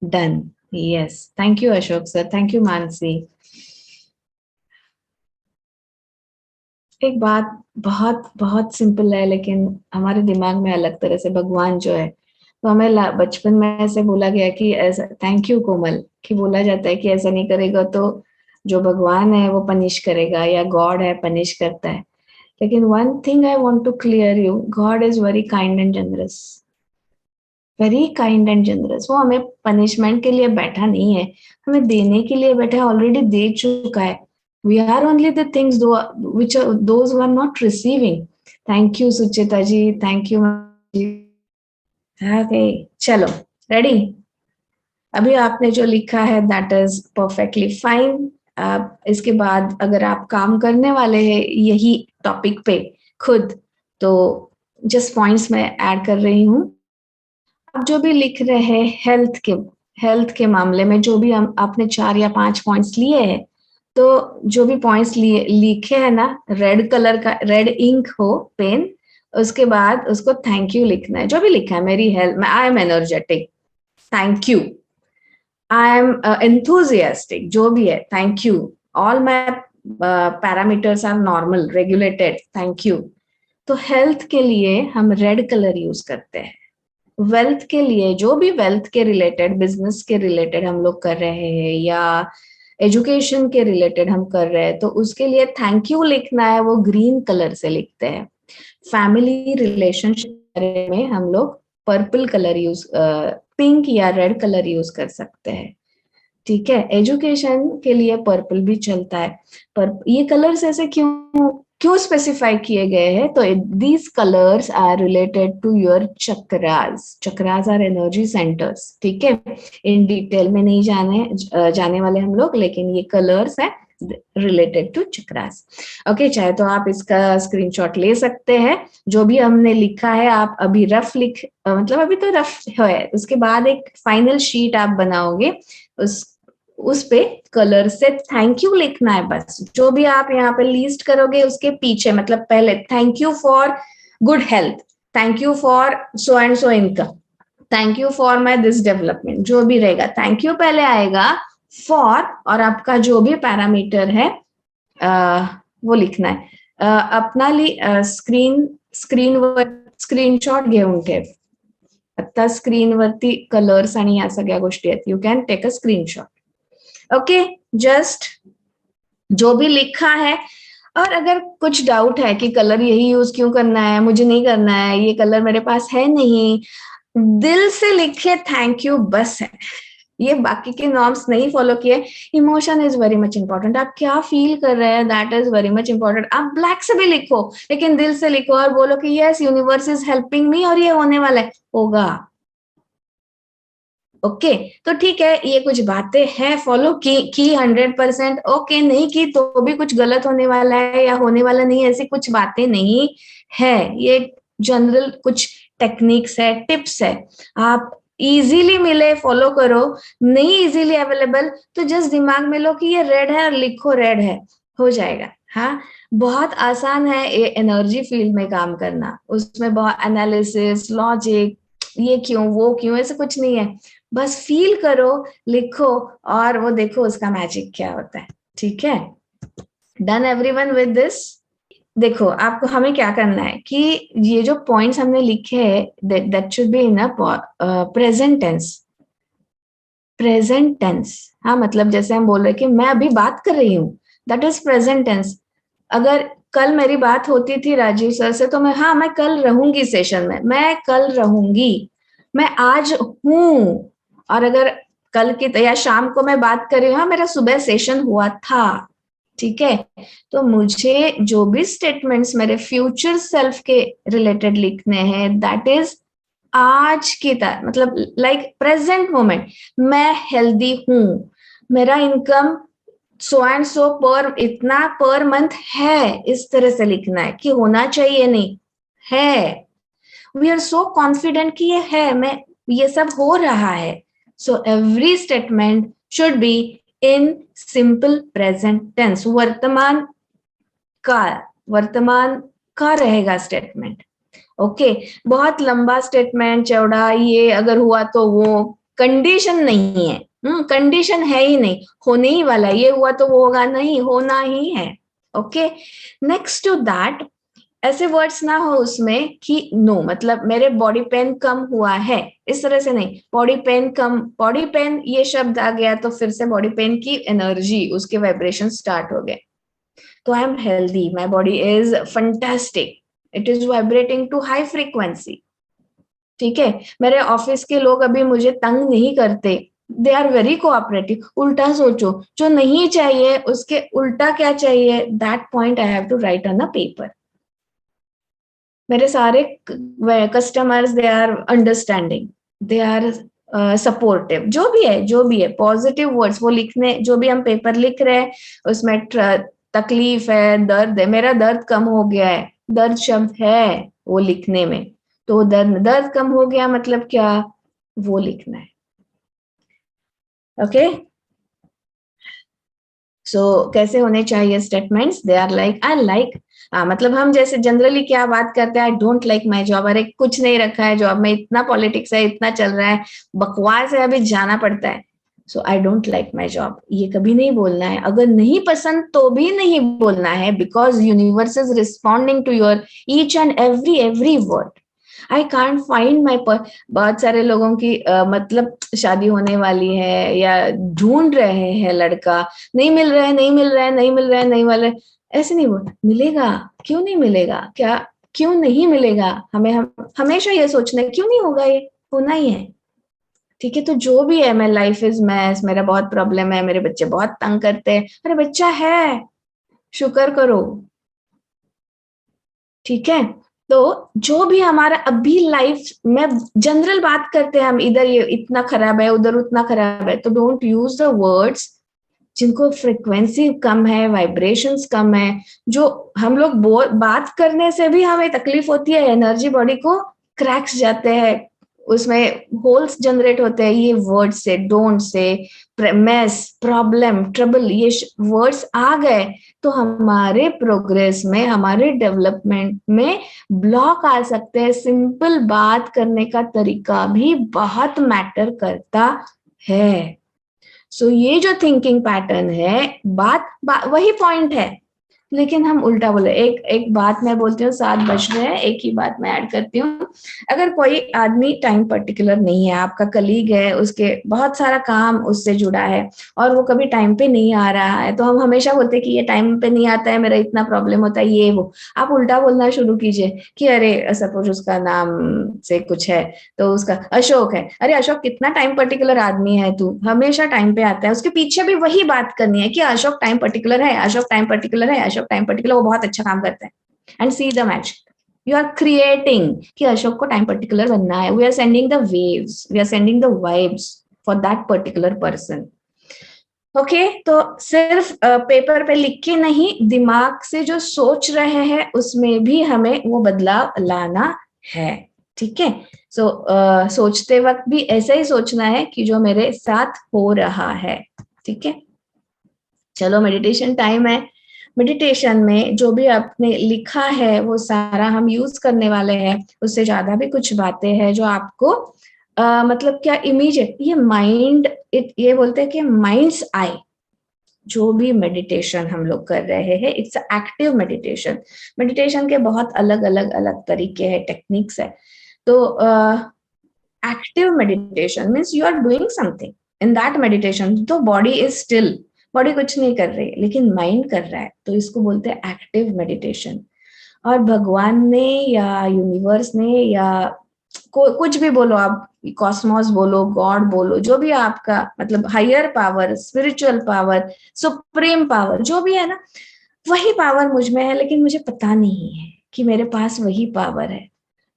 Done, yes, thank you Ashok sir, thank you Mansi. एक बात बहुत बहुत सिंपल है, लेकिन हमारे दिमाग में अलग तरह से, भगवान जो है, तो हमें बचपन में ऐसे बोला गया कि ऐसा, थैंक यू कोमल, कि बोला जाता है कि ऐसा नहीं करेगा तो जो भगवान है वो पनिश करेगा, या गॉड है पनिश करता है। लेकिन one thing I want to clear you, God is very kind and generous, very kind and generous. वो हमें पनिशमेंट के लिए बैठा नहीं है, हमें देने के लिए बैठा है, ऑलरेडी दे चुका है। We are only the things which are those who are not receiving. Thank you Suchita ji, thank you जी। Okay, चलो रेडी। अभी आपने जो लिखा है दैट इज परफेक्टली फाइन। आप इसके बाद अगर आप काम करने वाले हैं यही टॉपिक पे खुद, तो जस्ट पॉइंट्स में ऐड कर रही हूँ। आप जो भी लिख रहे हैं हेल्थ के मामले में, जो भी हम आपने 4 या 5 पॉइंट्स लिए हैं, तो जो भी पॉइंट्स लिखे हैं ना, रेड कलर का रेड इंक हो पेन, उसके बाद उसको थैंक यू लिखना है। जो भी लिखा है, मेरी health, I am energetic, thank you. I am enthusiastic, जो भी है, thank you, all my parameters are normal, regulated, thank you. तो हेल्थ के लिए हम रेड कलर यूज करते हैं। वेल्थ के लिए, जो भी वेल्थ के रिलेटेड, बिजनेस के रिलेटेड हम लोग कर रहे हैं या एजुकेशन के रिलेटेड हम कर रहे हैं, तो उसके लिए थैंक यू लिखना है, वो ग्रीन कलर से लिखते हैं। फैमिली रिलेशनशिप में हम लोग पर्पल कलर यूज, पिंक या रेड कलर यूज कर सकते हैं। ठीक है, एजुकेशन के लिए पर्पल भी चलता है। पर ये कलर्स ऐसे क्यों स्पेसिफाई किए गए हैं? तो these colours are related to your chakras. Chakras are energy centres. ठीक है, इन डिटेल में नहीं जाने वाले हम लोग, लेकिन ये कलर्स है रिलेटेड टू चक्रास। ओके, चाहे तो आप इसका स्क्रीनशॉट ले सकते हैं। जो भी हमने लिखा है आप अभी रफ मतलब अभी तो रफ है, उसके बाद एक फाइनल शीट आप बनाओगे, उस पे कलर से थैंक यू लिखना है बस। जो भी आप यहाँ पे लिस्ट करोगे उसके पीछे, मतलब पहले thank you for good health, thank you for so and so income, thank you for my this development, जो भी रहेगा थैंक यू पहले आएगा, फॉर और आपका जो भी पैरामीटर है वो लिखना है। अपना स्क्रीनशॉट घेऊन ठेव। आता स्क्रीनवरती कलर्स आणि या सगळ्या गोष्टी आहेत, you can take a screenshot. Okay, just जो भी लिखा है, और अगर कुछ डाउट है कि कलर यही यूज क्यों करना है, मुझे नहीं करना है, ये कलर मेरे पास है नहीं, दिल से लिखे थैंक यू बस है। ये बाकी के नॉर्म्स नहीं फॉलो किए। Emotion is very much important, आप क्या फील कर रहे हैं that is very much important. आप ब्लैक से भी लिखो, लेकिन दिल से लिखो और बोलो कि yes universe is helping me और ये होने वाला है, होगा। ओके, तो ठीक है, ये कुछ बातें हैं फॉलो की 100%, ओके, नहीं की तो भी कुछ गलत होने वाला है या होने वाला नहीं, ऐसी कुछ बातें नहीं है। ये जनरल कुछ टेक्निक्स है, टिप्स है, आप इजीली मिले फॉलो करो। नहीं इजीली अवेलेबल तो जस्ट दिमाग में लो कि ये रेड है और लिखो रेड है, हो जाएगा। हाँ, बहुत आसान है ये एनर्जी फील्ड में काम करना, उसमें बहुत एनालिसिस, लॉजिक, ये क्यों वो क्यों, ऐसे कुछ नहीं है। बस फील करो, लिखो और वो देखो उसका मैजिक क्या होता है। ठीक है, डन एवरीवन विद दिस? देखो, आपको हमें क्या करना है कि ये जो पॉइंट्स हमने लिखे हैं, that should be in a present tense. Present tense, हाँ, मतलब जैसे हम बोल रहे कि मैं अभी बात कर रही हूँ, दैट इज प्रेजेंट टेंस। अगर कल मेरी बात होती थी राजीव सर से, तो मैं कल रहूंगी सेशन में, मैं कल रहूंगी, मैं आज हूं। और अगर कल की या शाम को मैं बात कर रही हूँ, मेरा सुबह सेशन हुआ था। ठीक है, तो मुझे जो भी स्टेटमेंट्स मेरे फ्यूचर सेल्फ के रिलेटेड लिखने हैं, दैट इज आज की तरह, मतलब लाइक प्रेजेंट मोमेंट। मैं हेल्दी हूं, मेरा इनकम सो एंड सो पर, इतना पर मंथ है, इस तरह से लिखना है कि होना चाहिए नहीं है। वी आर सो कॉन्फिडेंट कि ये है, मैं ये सब हो रहा है। So every statement should be in simple present tense. वर्तमान का रहेगा स्टेटमेंट। ओके, बहुत लंबा स्टेटमेंट, चौड़ा, ये अगर हुआ तो वो कंडीशन नहीं है। कंडीशन है ही नहीं, होने ही वाला, ये हुआ तो वो होगा नहीं, होना ही है। ओके, नेक्स्ट टू दैट, ऐसे वर्ड्स ना हो उसमें कि नो, मतलब मेरे बॉडी पेन कम हुआ है, इस तरह से नहीं। बॉडी पेन कम, बॉडी पेन ये शब्द आ गया तो फिर से बॉडी पेन की एनर्जी, उसके वाइब्रेशन स्टार्ट हो गए। तो I am healthy, my body is fantastic, it is vibrating to high frequency. ठीक है, मेरे ऑफिस के लोग अभी मुझे तंग नहीं करते, दे आर वेरी कोऑपरेटिव। उल्टा सोचो, जो नहीं चाहिए उसके उल्टा क्या चाहिए, that point I have to write on a paper. मेरे सारे customers, they are understanding, they are supportive, जो भी है पॉजिटिव वर्ड्स वो लिखने, जो भी हम पेपर लिख रहे हैं उसमें तकलीफ है, दर्द है, मेरा दर्द कम हो गया है, दर्द शब्द है वो लिखने में, तो दर्द कम हो गया मतलब क्या, वो लिखना है। ओके, सो कैसे होने चाहिए statements, they are like I like, मतलब हम जैसे जनरली क्या बात करते हैं, I don't like my job, अरे कुछ नहीं रखा है जॉब में, इतना पॉलिटिक्स है, इतना चल रहा है, बकवास है, अभी जाना पड़ता है। So I don't like my job, ये कभी नहीं बोलना है। अगर नहीं पसंद तो भी नहीं बोलना है, because universe is responding to your each and every word. I can't find my बहुत सारे लोगों की मतलब शादी होने वाली है या ढूंढ रहे हैं लड़का, नहीं मिल रहा है, नहीं मिल रहा है, नहीं मिल रहा है, नहीं मिल रहा है। ऐसे नहीं बोल, मिलेगा, क्यों नहीं मिलेगा, क्या क्यों नहीं मिलेगा? हम हमेशा ये सोचना है क्यों नहीं होगा, ये होना ही है। ठीक है, तो जो भी है, मैं लाइफ इज मैस, मेरा बहुत प्रॉब्लम है, मेरे बच्चे बहुत तंग करते हैं, अरे बच्चा है, शुक्र करो। ठीक है, तो जो भी हमारा अभी लाइफ में जनरल बात करते हैं हम, इधर ये इतना खराब है, उधर उतना खराब है, तो डोंट यूज द वर्ड्स जिनको फ्रिक्वेंसी कम है, वाइब्रेशंस कम है। जो हम लोग बात करने से भी हमें तकलीफ होती है, एनर्जी बॉडी को क्रैक्स जाते हैं, उसमें होल्स जनरेट होते हैं ये वर्ड से, don't say, mess, problem, trouble, ये वर्ड्स आ गए तो हमारे प्रोग्रेस में, हमारे डेवलपमेंट में ब्लॉक आ सकते हैं। सिंपल बात करने का तरीका भी बहुत मैटर करता है। सो ये जो थिंकिंग पैटर्न है, वही पॉइंट है, लेकिन हम उल्टा बोले। एक बात मैं बोलती हूँ, 7 बज रहे हैं, एक ही बात मैं ऐड करती हूँ। अगर कोई आदमी टाइम पर्टिकुलर नहीं है, आपका कलीग है, उसके बहुत सारा काम उससे जुड़ा है और वो कभी टाइम पे नहीं आ रहा है, तो हम हमेशा बोलते हैं कि ये टाइम पे नहीं आता है, मेरा इतना प्रॉब्लम होता है, ये वो। आप उल्टा बोलना शुरू कीजिए कि अरे सपोज उसका नाम से कुछ है, तो उसका अशोक है, अरे अशोक कितना टाइम पर्टिकुलर आदमी है, तू हमेशा टाइम पे आता है। उसके पीछे भी वही बात करनी है कि अशोक टाइम पर्टिकुलर है, अशोक टाइम पर्टिकुलर है, अशोक टाइम पर्टिकुलर, वो बहुत अच्छा काम करता है। And see the match, you are creating कि अशोक को टाइम पर्टिकुलर बनना है। We are sending the waves, we are sending the vibes for that particular person. Okay, तो सिर्फ पेपर पे लिख के नहीं, दिमाग से जो सोच रहे हैं उसमें भी हमें वो बदलाव लाना है। ठीक है, सोचते वक्त भी ऐसा ही सोचना है कि जो मेरे साथ हो रहा है। ठीक है, चलो मेडिटेशन टाइम है। मेडिटेशन में जो भी आपने लिखा है वो सारा हम यूज करने वाले हैं। उससे ज्यादा भी कुछ बातें हैं जो आपको मतलब क्या इमीडिएट ये माइंड, ये बोलते हैं कि माइंड्स आई। जो भी मेडिटेशन हम लोग कर रहे हैं, इट्स एक्टिव मेडिटेशन। मेडिटेशन के बहुत अलग अलग अलग तरीके हैं, टेक्निक्स है। तो active meditation means you are doing something in that meditation. तो बॉडी इज स्टिल, बॉडी कुछ नहीं कर रही लेकिन माइंड कर रहा है, तो इसको बोलते हैं एक्टिव मेडिटेशन। और भगवान ने या यूनिवर्स ने या कुछ भी बोलो आप, कॉस्मोस बोलो, गॉड बोलो, जो भी आपका मतलब higher power, spiritual power, supreme power, जो भी है ना, वही पावर मुझ में है, लेकिन मुझे पता नहीं है कि मेरे पास वही पावर है।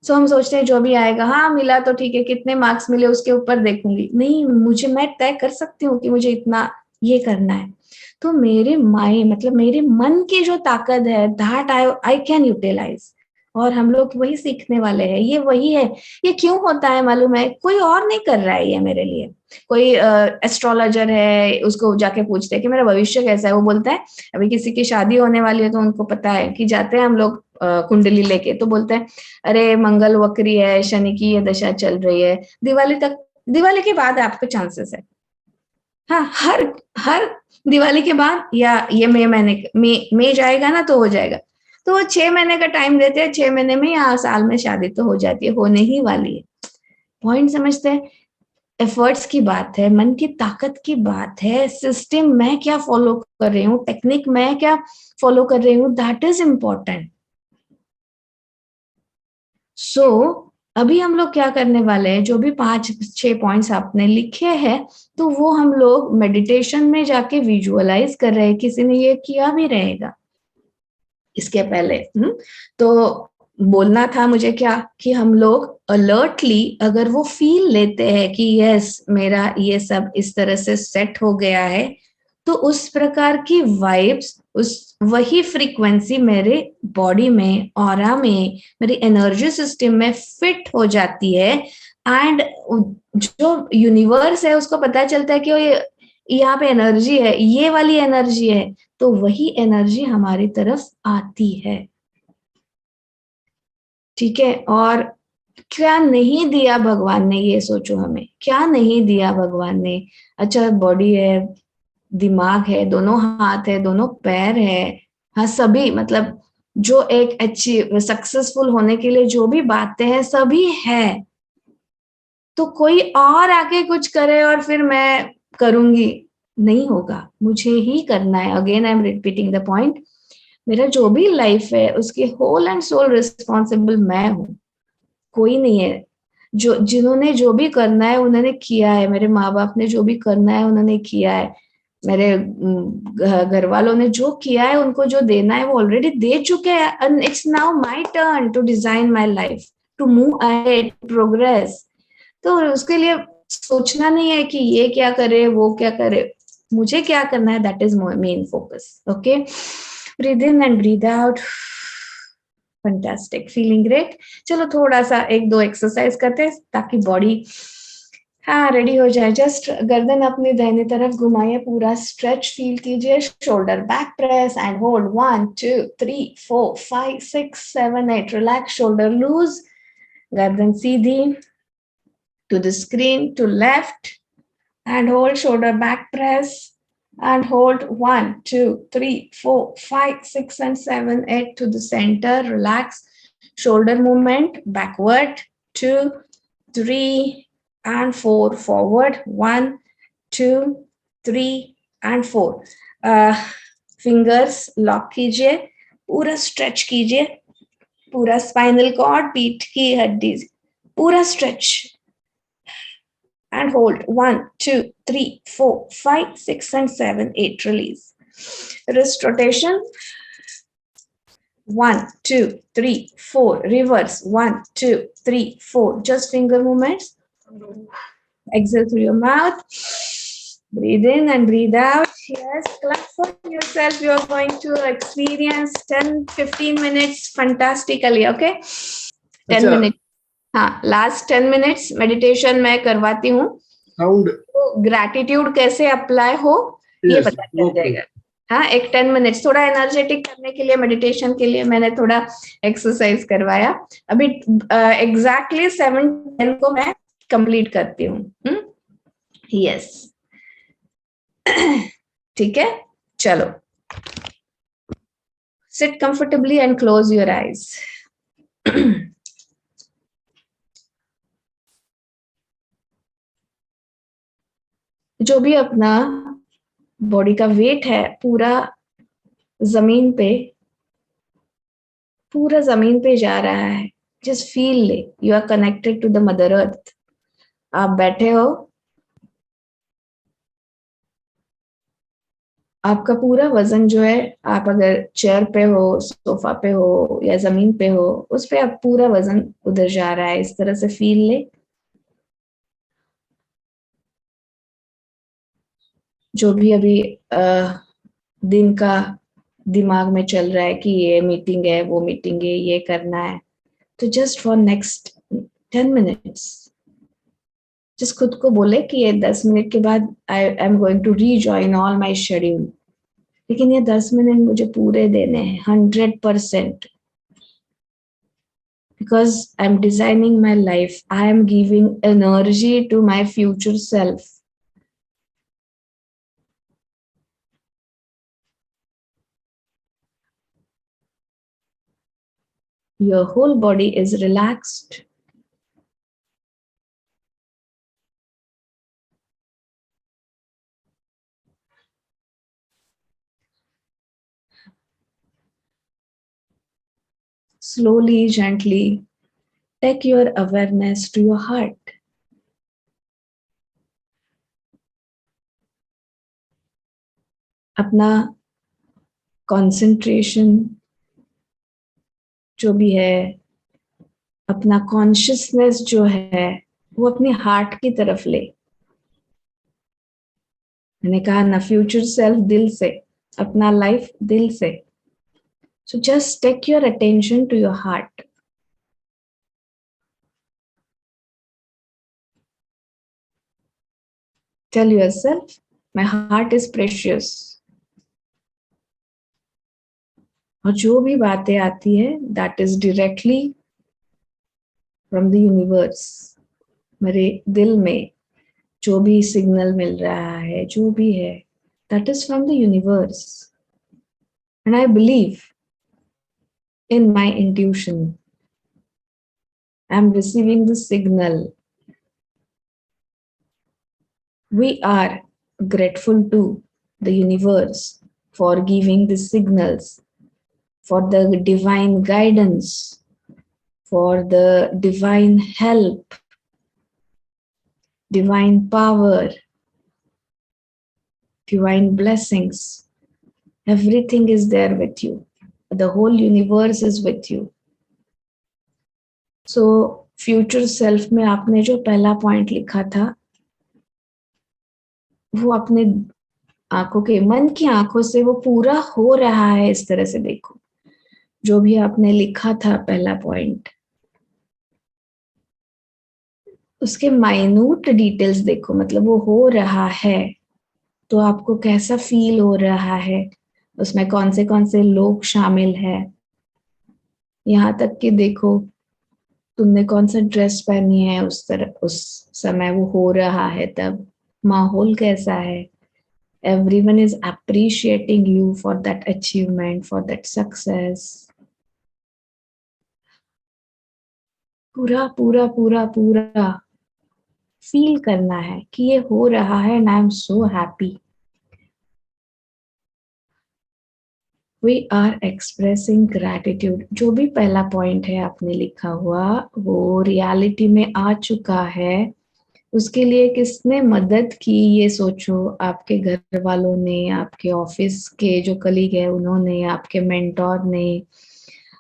सो हम सोचते हैं जो भी आएगा, हाँ मिला तो ठीक है, कितने मार्क्स मिले उसके ऊपर देखूंगी, नहीं, मुझे, मैं तय कर सकती हूँ कि मुझे इतना ये करना है। तो मेरे मतलब मेरे मन की जो ताकत है, दैट आई कैन यूटिलाइज। और हम लोग वही सीखने वाले हैं, ये वही है। ये क्यों होता है मालूम है? कोई और नहीं कर रहा है ये मेरे लिए। कोई एस्ट्रोलॉजर है, उसको जाके पूछते हैं कि मेरा भविष्य कैसा है, वो बोलता है, अभी किसी की शादी होने वाली है तो उनको पता है कि जाते हैं हम लोग कुंडली लेके, तो बोलते हैं अरे मंगल वक्री है, शनि की ये दशा चल रही है, दिवाली तक, दिवाली के बाद आपके चांसेस है। हाँ, हर दिवाली के बाद या ये मई जाएगा ना तो हो जाएगा। तो वो 6 महीने का टाइम देते हैं, 6 महीने में या साल में शादी तो हो जाती है, होने ही वाली है। पॉइंट समझते हैं? एफर्ट्स की बात है, मन की ताकत की बात है, सिस्टम मैं क्या फॉलो कर रही हूँ, टेक्निक मैं क्या फॉलो कर रही हूँ, दैट इज इम्पोर्टेंट। सो अभी हम लोग क्या करने वाले हैं, जो भी 5-6 पॉइंट्स आपने लिखे हैं, तो वो हम लोग मेडिटेशन में जाके विजुअलाइज कर रहे हैं। किसी ने ये किया भी रहेगा इसके पहले। तो बोलना था मुझे क्या कि हम लोग अलर्टली अगर वो फील लेते हैं कि यस मेरा ये सब इस तरह से सेट हो गया है, तो उस प्रकार की वाइब्स, उस वही फ्रीक्वेंसी मेरे बॉडी में, ऑरा में, मेरी एनर्जी सिस्टम में फिट हो जाती है। एंड जो यूनिवर्स है उसको पता चलता है कि यहाँ पे एनर्जी है, ये वाली एनर्जी है, तो वही एनर्जी हमारी तरफ आती है। ठीक है, और क्या नहीं दिया भगवान ने, ये सोचो हमें, क्या नहीं दिया भगवान ने। अच्छा बॉडी है, दिमाग है, दोनों हाथ है, दोनों पैर है, हाँ सभी, मतलब जो एक अच्छी सक्सेसफुल होने के लिए जो भी बातें हैं सभी है। तो कोई और आके कुछ करे और फिर मैं करूंगी, नहीं होगा, मुझे ही करना है। Again I am repeating the point, मेरा जो भी लाइफ है उसकी होल एंड सोल रिस्पॉन्सिबल मैं हूँ, कोई नहीं है। जो जिन्होंने जो भी करना है उन्होंने किया है, मेरे माँ बाप ने जो भी करना है उन्होंने किया है, मेरे घर वालों ने जो किया है, उनको जो देना है वो ऑलरेडी दे चुके हैं, and it's now my turn to design my life, to move ahead, progress. तो उसके लिए सोचना नहीं है कि ये क्या करे वो क्या करे, मुझे क्या करना है, that is main focus. Okay, breathe in and breathe out, fantastic, feeling great. चलो थोड़ा सा एक दो एक्सरसाइज करते हैं ताकि बॉडी हाँ रेडी हो जाए। जस्ट गर्दन अपनी दाहिनी तरफ घुमाइए, पूरा स्ट्रेच फील कीजिए, shoulder back press and hold 1 2 3 4 5 6 7 8, relax, shoulder loose, गर्दन सीधी, to the screen to left and hold, shoulder back press and hold 1 2 3 4 5 6 and 7 8 to the center, relax, shoulder movement backward, 2 3 and 4 forward, 1 2 3 and 4। Fingers lock कीजिए, पूरा stretch कीजिए, पूरा spinal cord, पीठ की हड्डी पूरा stretch and hold 1 2 3 4 5 6 and 7 8, release, wrist rotation 1 2 3 4, reverse 1 2 3 4, just finger movements, exhale through your mouth, breathe in and breathe out. Yes, clap for yourself, you are going to experience 10-15 minutes fantastically. Okay, 10 minutes, हाँ last 10 minutes meditation मैं करवाती हूँ, sound तो gratitude कैसे apply हो ये पता चल जाएगा। हाँ एक 10 मिनट्स थोड़ा एनर्जेटिक करने के लिए, मेडिटेशन के लिए मैंने थोड़ा एक्सरसाइज करवाया। अभी एग्जैक्टली 7-10 को मैं कंप्लीट करती हूँ। यस ठीक है, चलो seat comfortably and close your eyes. जो भी अपना बॉडी का वेट है पूरा जमीन पे जा रहा है, जस्ट फील ले, you are connected to the mother earth. आप बैठे हो, आपका पूरा वजन जो है, आप अगर चेयर पे हो, सोफा पे हो या जमीन पे हो, उस पे आप पूरा वजन उधर जा रहा है, इस तरह से फील ले। जो भी अभी दिन का दिमाग में चल रहा है कि ये मीटिंग है, वो मीटिंग है, ये करना है, तो just for next 10 minutes just खुद को बोले कि ये 10 मिनट के बाद I am going to rejoin all my schedule, लेकिन ये 10 मिनट मुझे पूरे देने हैं 100%, because I'm designing my life, I am giving energy to my future self. Your whole body is relaxed. Slowly, gently, take your awareness to your heart. अपना concentration जो भी है, अपना consciousness जो है, वो अपने हार्ट की तरफ ले। मैंने कहा ना, फ्यूचर सेल्फ दिल से, अपना लाइफ दिल से। So just take your attention to your heart. Tell yourself, my heart is precious. और जो भी बातें आती है, that is directly from the universe, मेरे दिल में जो भी सिग्नल मिल रहा है, जो भी है, that is from the universe. And I believe in my intuition. I'm receiving the signal. We are grateful to the universe for giving the signals, for the divine guidance, for the divine help, divine power, divine blessings. Everything is there with you. The whole universe is with you. So, future self में आपने जो पहला point लिखा था, वो अपने आंखों के, मन की आंखों से वो पूरा हो रहा है, इस तरह से देखो। जो भी आपने लिखा था पहला पॉइंट, उसके माइन्यूट डिटेल्स देखो, मतलब वो हो रहा है तो आपको कैसा फील हो रहा है, उसमें कौन से लोग शामिल है, यहाँ तक कि देखो तुमने कौन सा ड्रेस पहनी है, उस समय वो हो रहा है, तब माहौल कैसा है। Everyone is appreciating you for that achievement, for that success. पूरा पूरा पूरा पूरा फील करना है कि ये हो रहा है, and I am so happy. We are expressing gratitude. जो भी पहला पॉइंट है आपने लिखा हुआ, वो रियलिटी में आ चुका है। उसके लिए किसने मदद की, ये सोचो। आपके घर वालों ने, आपके ऑफिस के जो कलीग है उन्होंने, आपके मेंटोर ने,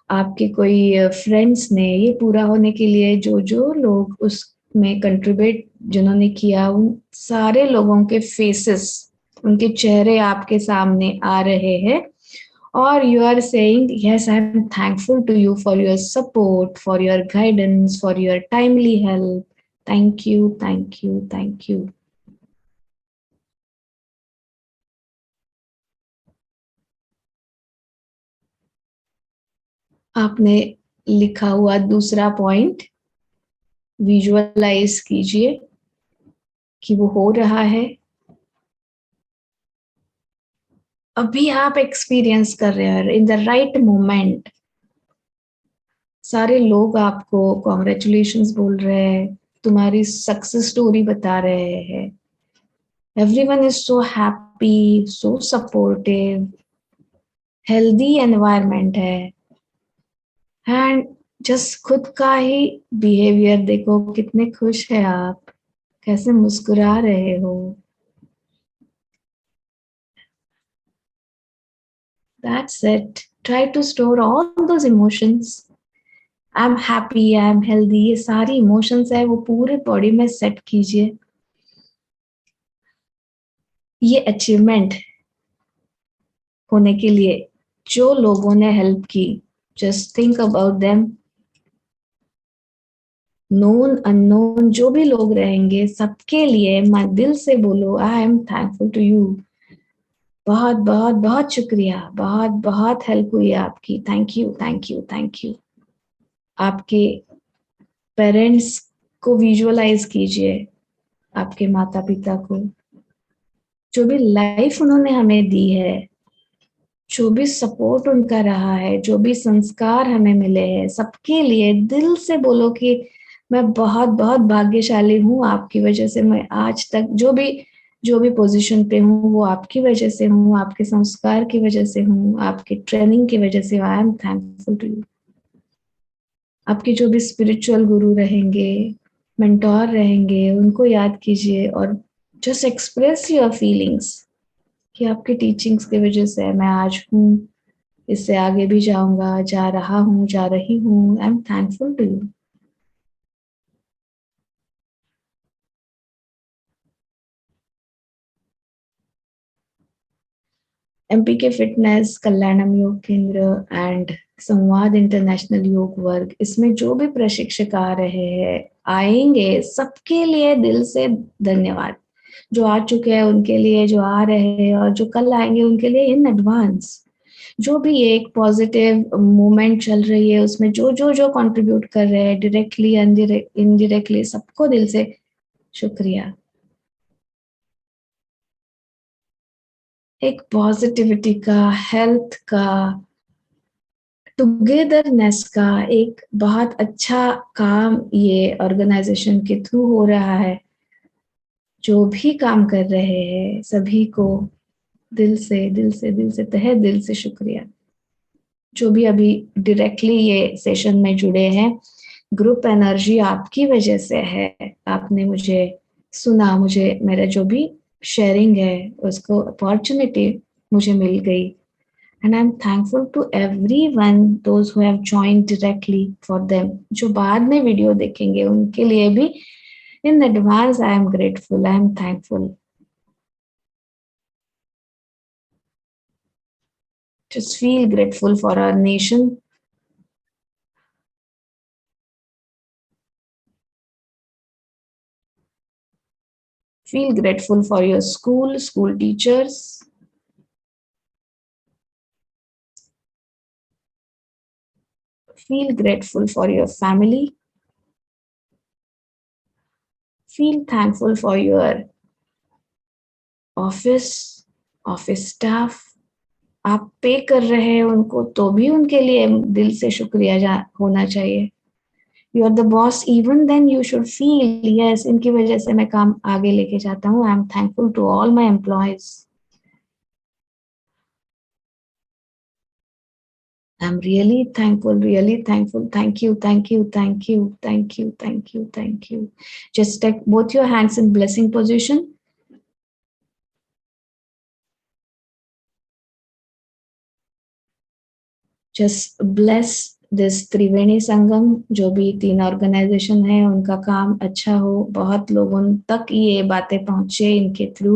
आपके कोई फ्रेंड्स ने। ये पूरा होने के लिए जो जो लोग उसमें कंट्रीब्यूट जिन्होंने किया, उन सारे लोगों के फेसेस, उनके चेहरे आपके सामने आ रहे हैं, और you are saying, yes, I am thankful to you for your support, for your guidance, for your timely help. Thank you, thank you, thank you. आपने लिखा हुआ दूसरा पॉइंट विजुअलाइज कीजिए कि वो हो रहा है, अभी आप एक्सपीरियंस कर रहे हैं, इन द राइट मोमेंट। सारे लोग आपको कॉन्ग्रेचुलेशंस बोल रहे हैं, तुम्हारी सक्सेस स्टोरी बता रहे हैं। Everyone is so happy, so supportive, healthy environment है, एंड जस्ट खुद का ही बिहेवियर देखो, कितने खुश है आप, कैसे मुस्कुरा रहे हो। That's it. Try to store all those emotions. I'm happy, I'm healthy, ये सारी इमोशंस है वो पूरे बॉडी में सेट कीजिए। ये अचीवमेंट होने के लिए जो लोगों ने हेल्प की, just think about them. Known unknown जो भी लोग रहेंगे, सबके लिए मैं दिल से बोलो, I am thankful to you. बहुत बहुत बहुत शुक्रिया, बहुत बहुत हेल्प हुई आपकी, thank you thank you thank you. आपके पेरेंट्स को विजुअलाइज कीजिए, आपके माता पिता को, जो भी लाइफ उन्होंने हमें दी है, जो भी सपोर्ट उनका रहा है, जो भी संस्कार हमें मिले हैं, सबके लिए दिल से बोलो कि मैं बहुत बहुत भाग्यशाली हूँ, आपकी वजह से मैं आज तक जो भी पोजीशन पे हूँ वो आपकी वजह से हूँ, आपके संस्कार की वजह से हूँ, आपकी ट्रेनिंग की वजह से। I am thankful to you. आपके जो भी स्पिरिचुअल गुरु रहेंगे, मेंटोर रहेंगे, उनको याद कीजिए और जस्ट एक्सप्रेस योर फीलिंग्स कि आपके टीचिंग्स की वजह से मैं आज हूँ, इससे आगे भी जाऊंगा, जा रहा हूँ, जा रही हूँ। I am thankful to you. MP के फिटनेस, कल्याणम योग केंद्र एंड संवाद इंटरनेशनल योग वर्ग, इसमें जो भी प्रशिक्षक आ रहे हैं, आएंगे, सबके लिए दिल से धन्यवाद। जो आ चुके हैं उनके लिए, जो आ रहे हैं और जो कल आएंगे उनके लिए इन एडवांस। जो भी एक पॉजिटिव मूवमेंट चल रही है उसमें जो जो जो कंट्रीब्यूट कर रहे हैं डायरेक्टली इनडायरेक्टली, सबको दिल से शुक्रिया। एक पॉजिटिविटी का, हेल्थ का, टुगेदरनेस का एक बहुत अच्छा काम ये ऑर्गेनाइजेशन के थ्रू हो रहा है। जो भी काम कर रहे हैं सभी को दिल से दिल से दिल से तहे दिल से शुक्रिया। जो भी अभी डायरेक्टली ये सेशन में जुड़े हैं, ग्रुप एनर्जी आपकी वजह से है। आपने मुझे सुना, मुझे मेरा जो भी शेयरिंग है उसको अपॉर्चुनिटी मुझे मिल गई, and I'm thankful to everyone those who have joined directly for them। जो बाद में वीडियो देखेंगे उनके लिए भी in advance I am grateful, I am thankful। Just feel grateful for our nation। Feel grateful for your school teachers। Feel grateful for your family। Feel thankful for your office staff। आप पे कर रहे हैं उनको तो भी उनके लिए दिल से शुक्रिया होना चाहिए। You are the boss, even then you should feel yes, इनकी वजह से मैं काम आगे लेके जाता हूँ। I am thankful to all my employees। I'm really thankful, really thankful। Thank you, thank you, thank you, thank you, thank you, thank you। Just take both your hands in blessing position। Just bless this Triveni Sangam. जो भी 3 organisation है उनका काम अच्छा हो, बहुत लोगों तक ये बातें पहुंचे इनके थ्रू।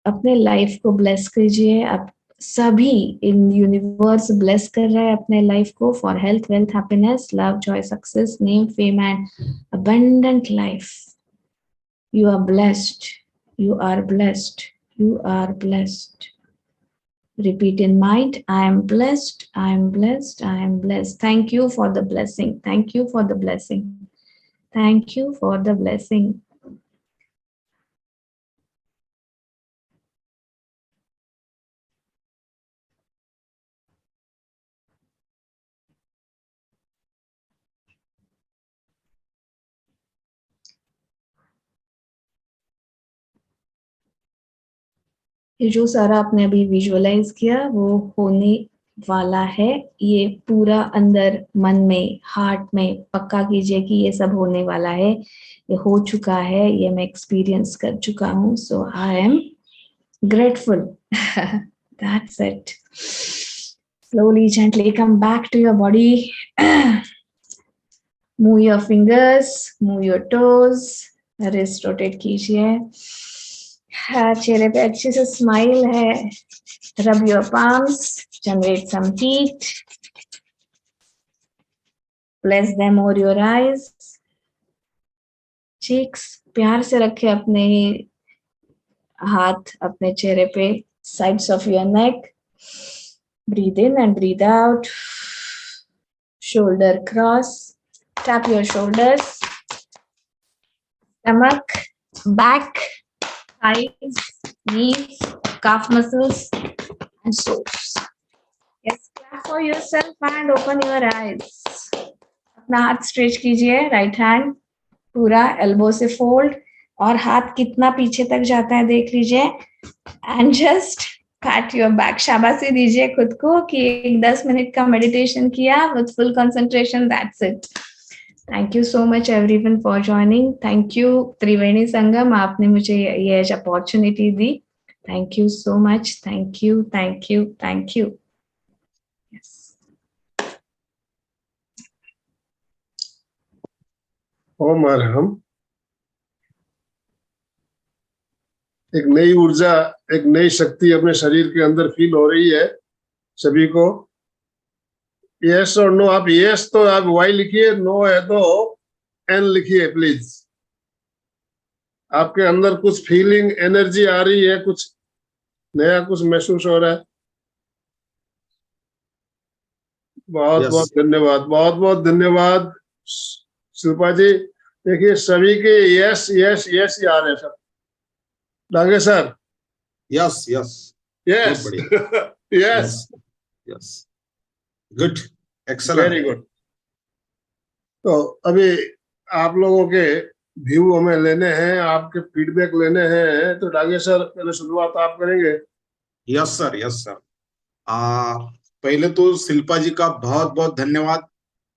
अपने लाइफ को ब्लेस कीजिए। आप सभी इन यूनिवर्स ब्लेस कर रहा है अपने लाइफ को for health, wealth, happiness, love, joy, success, name, fame and abundant life. You are blessed, you are blessed, you are blessed. Repeat in mind, I am blessed, I am blessed, I am blessed। Thank you for the blessing, thank you for the blessing, thank you for the blessing। ये जो सारा आपने अभी visualise किया वो होने वाला है। ये पूरा अंदर मन में, हार्ट में पक्का कीजिए कि ये सब होने वाला है, ये हो चुका है, ये मैं एक्सपीरियंस कर चुका हूँ। So I am grateful. That's it. Slowly, gently come back to your body। Move your fingers, move your toes, wrist rotate कीजिए। हाँ, चेहरे पे अच्छे से स्माइल है। Rub your palms, generate some heat। Place them over your eyes। cheeks, प्यार से रखे अपने हाथ अपने चेहरे पे, sides of your neck। Breathe in and breathe out। Shoulder cross, tap your shoulders, stomach, back, thighs, knees, calf muscles and soles। Yes, clap for yourself and open your eyes। अपना हाथ स्ट्रेच कीजिए, right hand पूरा elbow से fold, और हाथ कितना पीछे तक जाता है देख लीजिए। And just PAT your back. शाबाशी दीजिए खुद को कि 10 मिनट का मेडिटेशन किया with full concentration. That's it. Thank you so much everyone for joining. Thank you Triveni Sangam, आपने मुझे ये अपॉर्चुनिटी दी। Thank you so much. Thank you, thank you, thank you. Yes. Om Arham. एक नई ऊर्जा, एक नई शक्ति अपने शरीर के अंदर फील हो रही है सभी को। यस और नो। आप यस तो आप वाई लिखिए, नो है तो एन लिखिए प्लीज। आपके अंदर कुछ फीलिंग, एनर्जी आ रही है, कुछ नया कुछ महसूस हो रहा है? बहुत यस बहुत धन्यवाद, बहुत बहुत धन्यवाद शिल्पा जी। देखिए सभी के यस यस यस ही आ रहे हैं सब। डांगे सर, यस यस, बहुत यस बढ़िया। Yes, yes yes, good, very excellent. Good. तो अभी आप लोगों के व्यू हमें लेने हैं, आपके फीडबैक लेने हैं, तो डांगे सर पहले शुरुआत आप करेंगे। Yes sir, yes sir. पहले तो शिल्पा जी का बहुत बहुत धन्यवाद।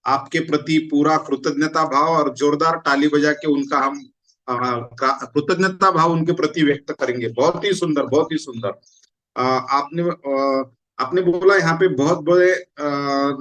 आपके प्रति पूरा कृतज्ञता भाव, और जोरदार ताली बजा के उनका हम कृतज्ञता भाव उनके प्रति व्यक्त करेंगे। बहुत ही सुंदर, बहुत ही सुंदर। आपने बोला यहाँ पे बहुत बड़े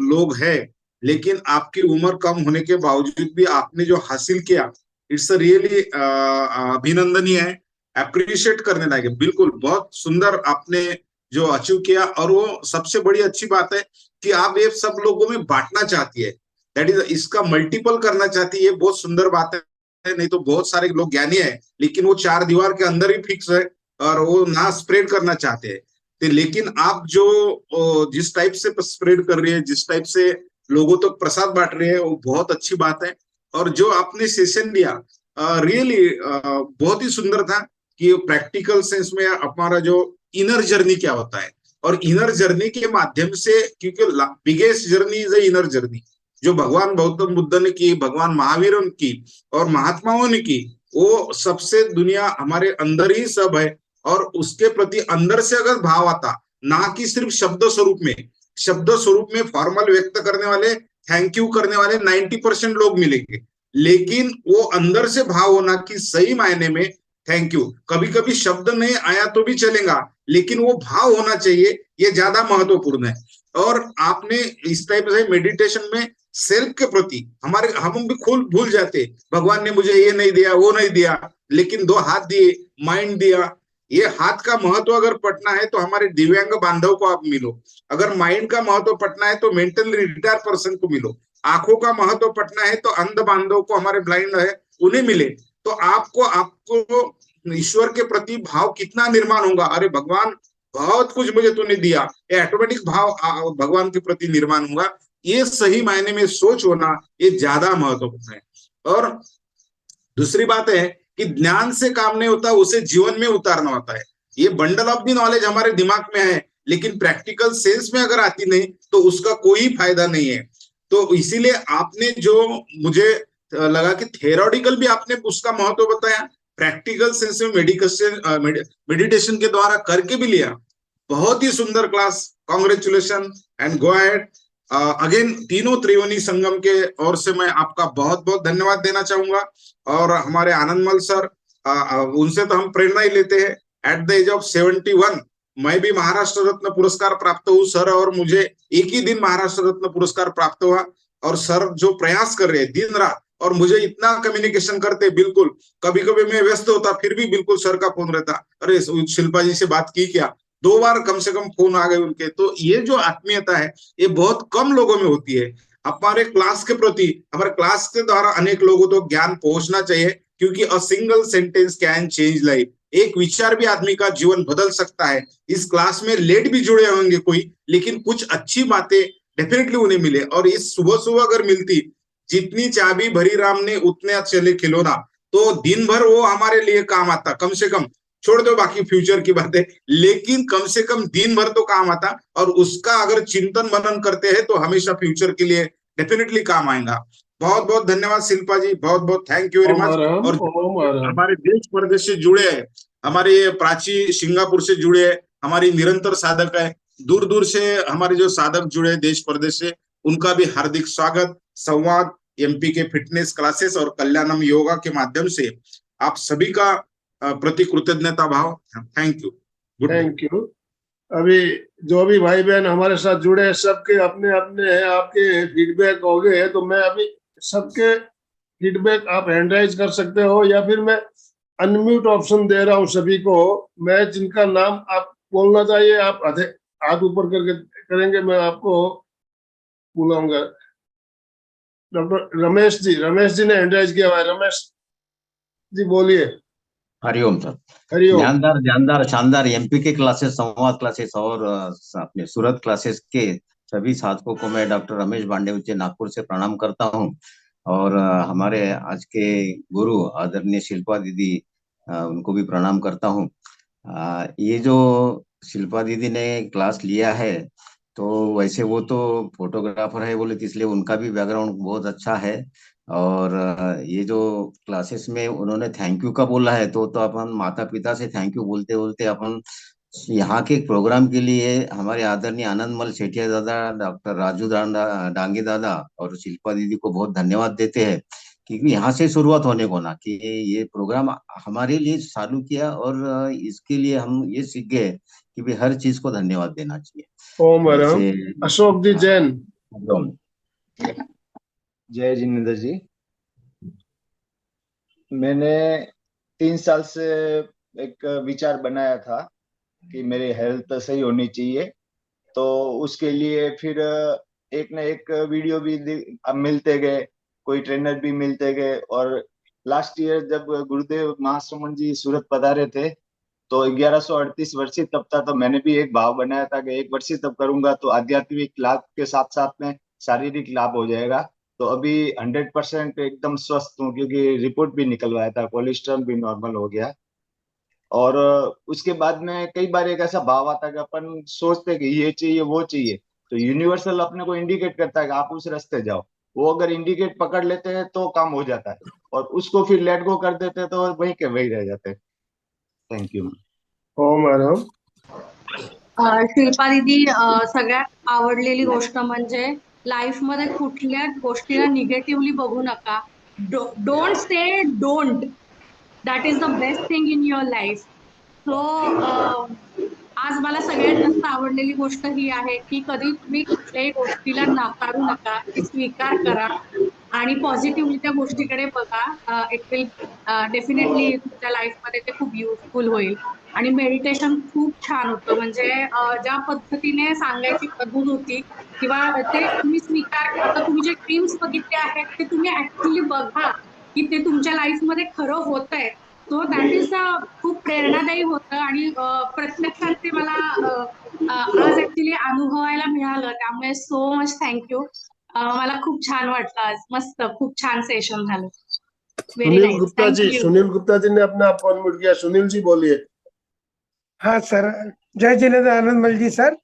लोग हैं, लेकिन आपकी उम्र कम होने के बावजूद भी आपने जो हासिल किया, इट्स रियली अभिनंदनीय है, अप्रिशिएट करने लायक है। बिल्कुल बहुत सुंदर आपने जो अचीव किया। और वो सबसे बड़ी अच्छी बात है कि आप ये सब लोगों में बांटना चाहती है, दैट इज, इसका मल्टीपल करना चाहती है। बहुत सुंदर बात है। नहीं तो बहुत सारे लोग ज्ञानी है, लेकिन वो चार दीवार के अंदर ही फिक्स है और वो ना स्प्रेड करना चाहते हैं। तो लेकिन आप जो जिस टाइप से स्प्रेड कर रही है, जिस टाइप से लोगों तक प्रसाद बांट रही है, वो बहुत अच्छी बात है। और जो आपने सेशन दिया, रियली बहुत ही सुंदर था कि प्रैक्टिकल सेंस में हमारा जो इनर जर्नी क्या होता है, और इनर जर्नी के माध्यम से, क्योंकि biggest journey is a inner journey, जो भगवान गौतम बुद्ध ने की, भगवान महावीर ने की, और महात्माओं ने की, वो सबसे दुनिया हमारे अंदर ही सब है। और उसके प्रति अंदर से अगर भाव आता, ना कि सिर्फ शब्द स्वरूप में, शब्द स्वरूप में फॉर्मल व्यक्त करने वाले, थैंक यू करने वाले 90% लोग मिलेंगे, लेकिन वो अंदर से भाव होना कि सही मायने में थैंक यू। कभी कभी शब्द नहीं आया तो भी चलेगा, लेकिन वो भाव होना चाहिए, ये ज्यादा महत्वपूर्ण है। और आपने इस टाइप से मेडिटेशन में सेल्फ के प्रति, हमारे हम भी खुद भूल जाते, भगवान ने मुझे ये नहीं दिया, वो नहीं दिया, लेकिन दो हाथ दिए, माइंड दिया। ये हाथ का महत्व अगर पढ़ना है तो हमारे दिव्यांग बांधव को आप मिलो। अगर माइंड का महत्व पढ़ना है तो मेंटली रिटायर पर्सन को मिलो। आंखों का महत्व पढ़ना है तो अंध बांधव को, हमारे ब्लाइंड है, उन्हें मिले। तो आपको आपको ईश्वर के प्रति भाव कितना निर्माण होगा, अरे भगवान बहुत कुछ मुझे तूने दिया, ये ऑटोमेटिक भाव भगवान के प्रति निर्माण होगा। ये सही मायने में सोच होना, ये ज्यादा महत्वपूर्ण है। और दूसरी बात है कि ज्ञान से काम नहीं होता, उसे जीवन में उतारना होता है। ये बंडल ऑफ दी नॉलेज हमारे दिमाग में है, लेकिन प्रैक्टिकल सेंस में अगर आती नहीं तो उसका कोई फायदा नहीं है। तो इसीलिए आपने जो, मुझे लगा कि थेरोटिकल भी आपने उसका महत्व बताया, प्रैक्टिकल सेंस में मेडिटेशन के द्वारा करके भी लिया। बहुत ही सुंदर class, congratulation and go ahead. Again तीनों त्रिवेणी संगम के ओर से मैं आपका बहुत बहुत धन्यवाद देना चाहूंगा। और हमारे आनंदमल सर, उनसे तो हम प्रेरणा ही लेते हैं। एट द एज ऑफ 71 मैं भी महाराष्ट्र रत्न पुरस्कार प्राप्त हूँ सर, और मुझे एक ही दिन महाराष्ट्र रत्न पुरस्कार प्राप्त हुआ। और सर जो प्रयास कर रहे हैं दिन रात, और मुझे इतना कम्युनिकेशन करते, बिल्कुल कभी कभी मैं व्यस्त होता फिर भी बिल्कुल सर का फोन रहता, अरे शिल्पा जी से बात की क्या, 2 बार कम से कम फोन आ गए उनके। तो ये जो आत्मीयता है, ये बहुत कम लोगों में होती है। हमारे क्लास के प्रति, हमारे क्लास के द्वारा अनेक लोगों तक ज्ञान पहुंचना चाहिए, क्योंकि a single sentence can change life. एक विचार भी आदमी का जीवन बदल सकता है। इस क्लास में लेट भी जुड़े होंगे कोई, लेकिन कुछ अच्छी बातें डेफिनेटली उन्हें मिले। और इस सुबह सुबह अगर मिलती, जितनी चाबी भरी राम ने उतने चले खिलौना, तो दिन भर वो हमारे लिए काम आता। कम से कम छोड़ दो बाकी फ्यूचर की बातें, लेकिन कम से कम दिन भर तो काम आता। और उसका अगर चिंतन मनन करते हैं तो हमेशा फ्यूचर के लिए डेफिनेटली काम आएगा। बहुत बहुत धन्यवाद शिल्पा जी, बहुत बहुत थैंक यू वेरी ओम मच। आराम, और ओम आराम। हमारे देश प्रदेश से जुड़े हैं, हमारे प्राची सिंगापुर से जुड़े हैं, हमारी निरंतर साधक है, दूर दूर से हमारे जो साधक जुड़े देश प्रदेश से, उनका भी हार्दिक स्वागत। संवाद, एमपी के फिटनेस क्लासेस और कल्याणम योगा के माध्यम से आप सभी का प्रति कृतज्ञता भाव। Thank you, good day. Thank you. अभी जो भी भाई बहन हमारे साथ जुड़े हैं, सबके अपने अपने हैं, आपके फीडबैक हो गए हैं, तो मैं अभी सबके फीडबैक आप हैंड राइज कर सकते हो, या फिर मैं अनम्यूट ऑप्शन दे रहा हूँ सभी को। मैं जिनका नाम आप बोलना चाहिए, आप हाथ ऊपर करके करेंगे, मैं आपको बुलाऊंगा। डॉक्टर रमेश जी ने हैंड राइज किया हुआ है। रमेश जी बोलिए। हरिओम सर। हरिओम। जानदार जानदार शानदार एमपी के क्लासेस, संवाद क्लासेस और अपने सूरत क्लासेस के सभी साधकों को मैं डॉक्टर रमेश बांडेवचे नागपुर से प्रणाम करता हूं। और हमारे आज के गुरु आदरणीय शिल्पा दीदी, उनको भी प्रणाम करता हूं। ये जो शिल्पा दीदी ने क्लास लिया है, तो वैसे वो तो फोटोग्राफर है बोले, तो इसलिए उनका भी बैकग्राउंड बहुत अच्छा है। और ये जो क्लासेस में उन्होंने थैंक यू का बोला है, तो अपन माता पिता से थैंक यू बोलते बोलते अपन यहाँ के प्रोग्राम के लिए हमारे आदरणीय आनंदमल सेठिया दादा, डॉक्टर राजू डांगे दादा और शिल्पा दीदी को बहुत धन्यवाद देते हैं, क्योंकि यहाँ से शुरुआत होने को ना कि ये प्रोग्राम हमारे लिए चालू किया, और इसके लिए हम ये सीख गए कि भी हर चीज को धन्यवाद देना चाहिए। ओम हरम। वैसे अशोक जी जैन। जय जिनेंद्र जी। मैंने 3 साल से एक विचार बनाया था कि मेरी हेल्थ सही होनी चाहिए, तो उसके लिए फिर एक न एक वीडियो भी अब मिलते गए, कोई ट्रेनर भी मिलते गए। और लास्ट ईयर जब गुरुदेव महाश्रमण जी सूरत पधारे थे, तो 1138 वर्षी तब था, तो मैंने भी एक भाव बनाया था कि 1 वर्षी तब करूंगा तो आध्यात्मिक लाभ के साथ साथ में शारीरिक लाभ हो जाएगा। तो अभी 100% एकदम स्वस्थ हूँ, क्योंकि रिपोर्ट भी निकलवाया था, कोलेस्ट्रॉल भी नॉर्मल हो गया। और उसके बाद में कई बार एक ऐसा भाव आता है कि अपन सोचते हैं कि ये चाहिए वो चाहिए, तो यूनिवर्सल अपने को इंडिकेट करता है कि आप उस रास्ते जाओ। वो अगर इंडिकेट पकड़ लेते हैं तो काम हो जाता है, और उसको फिर लेट गो कर देते हैं तो वहीं के वही रह जाते हैं। Thank you. ओम हरम। शिल्पा दीदी, सगळ्यात आवडलेली गोष्ट म्हणजे लाईफ मध्ये कुठल्याच गोष्टीला निगेटिव्हली बघू नका. Don't say don't. That is the best thing in your life. So आज मला सगळ्यात जास्त आवडलेली गोष्ट ही आहे की कधी तुम्ही कुठल्याही गोष्टीला नाकारू नका, ती स्वीकार करा आणि पॉझिटिव्हली त्या गोष्टीकडे बघा. इट विल डेफिनेटली तुमच्या लाईफमध्ये ते खूप युजफुल होईल. आणि मेडिटेशन खूप छान होतं, म्हणजे ज्या पद्धतीने सांगायची पद्धत होती किंवा ते तुम्ही स्वीकार, आता तुम्ही जे ड्रीम्स बघितले आहेत ते तुम्ही ऍक्च्युली बघा की ते तुमच्या लाईफमध्ये खरं होत आहे. सो दॅट इज खूप प्रेरणादायी होतं आणि प्रत्यक्षात ते मला आज ऍक्च्युली अनुभवायला मिळालं. त्यामुळे सो मच थँक्यू. मला खूप छान वाटलं आज. मस्त, खूप छान सेशन झालं. Very Sunil nice. Gupta ji, thank you. Sunil Gupta ji ने अपना आप अनम्यूट किया। सुनील जी बोलिए। हाँ सर, जय जिनेंद्र आनंदमल जी सर।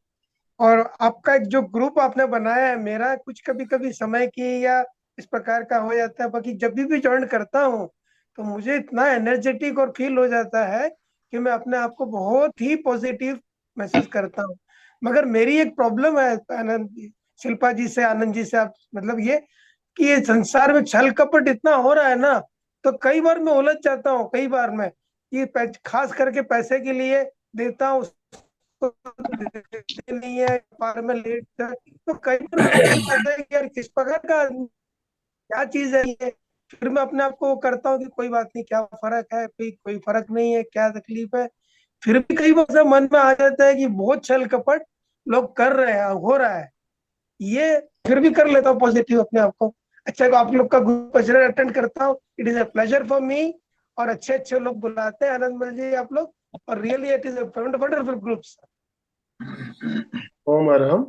और आपका एक जो ग्रुप आपने बनाया है, मेरा कुछ कभी कभी समय की या इस प्रकार का हो जाता है, बाकी जब भी ज्वाइन करता हूँ तो मुझे इतना एनर्जेटिक और फील हो जाता है कि मैं अपने आप को बहुत ही पॉजिटिव महसूस करता हूँ। मगर मेरी एक प्रॉब्लम है आनंद शिल्पा जी से, आनंद जी से, आप मतलब ये कि ये संसार में छल कपट इतना हो रहा है ना, तो कई बार मैं उलझ जाता हूँ। कई बार मैं ये खास करके पैसे के लिए देता हूँ, उसको देते नहीं है, बार में लेट, तो कई बार मुझे समझ आता है कि यार किस प्रकार का क्या चीज है ये। फिर मैं अपने आप को करता हूँ कि कोई बात नहीं, क्या फर्क है, कोई फर्क नहीं है, क्या तकलीफ है। फिर भी कई बार मन में आ जाता है कि बहुत छल कपट लोग कर रहे हैं, हो रहा है ये, फिर भी कर लेता हूँ पॉजिटिव अपने आप को। अच्छा, आप लोग का ग्रुप अटेंड करता हूँ, it is a pleasure for me. और अच्छे अच्छे लोग बुलाते हैं आनंदमल जी आप लोग, और really it is a wonderful group. Om Arham.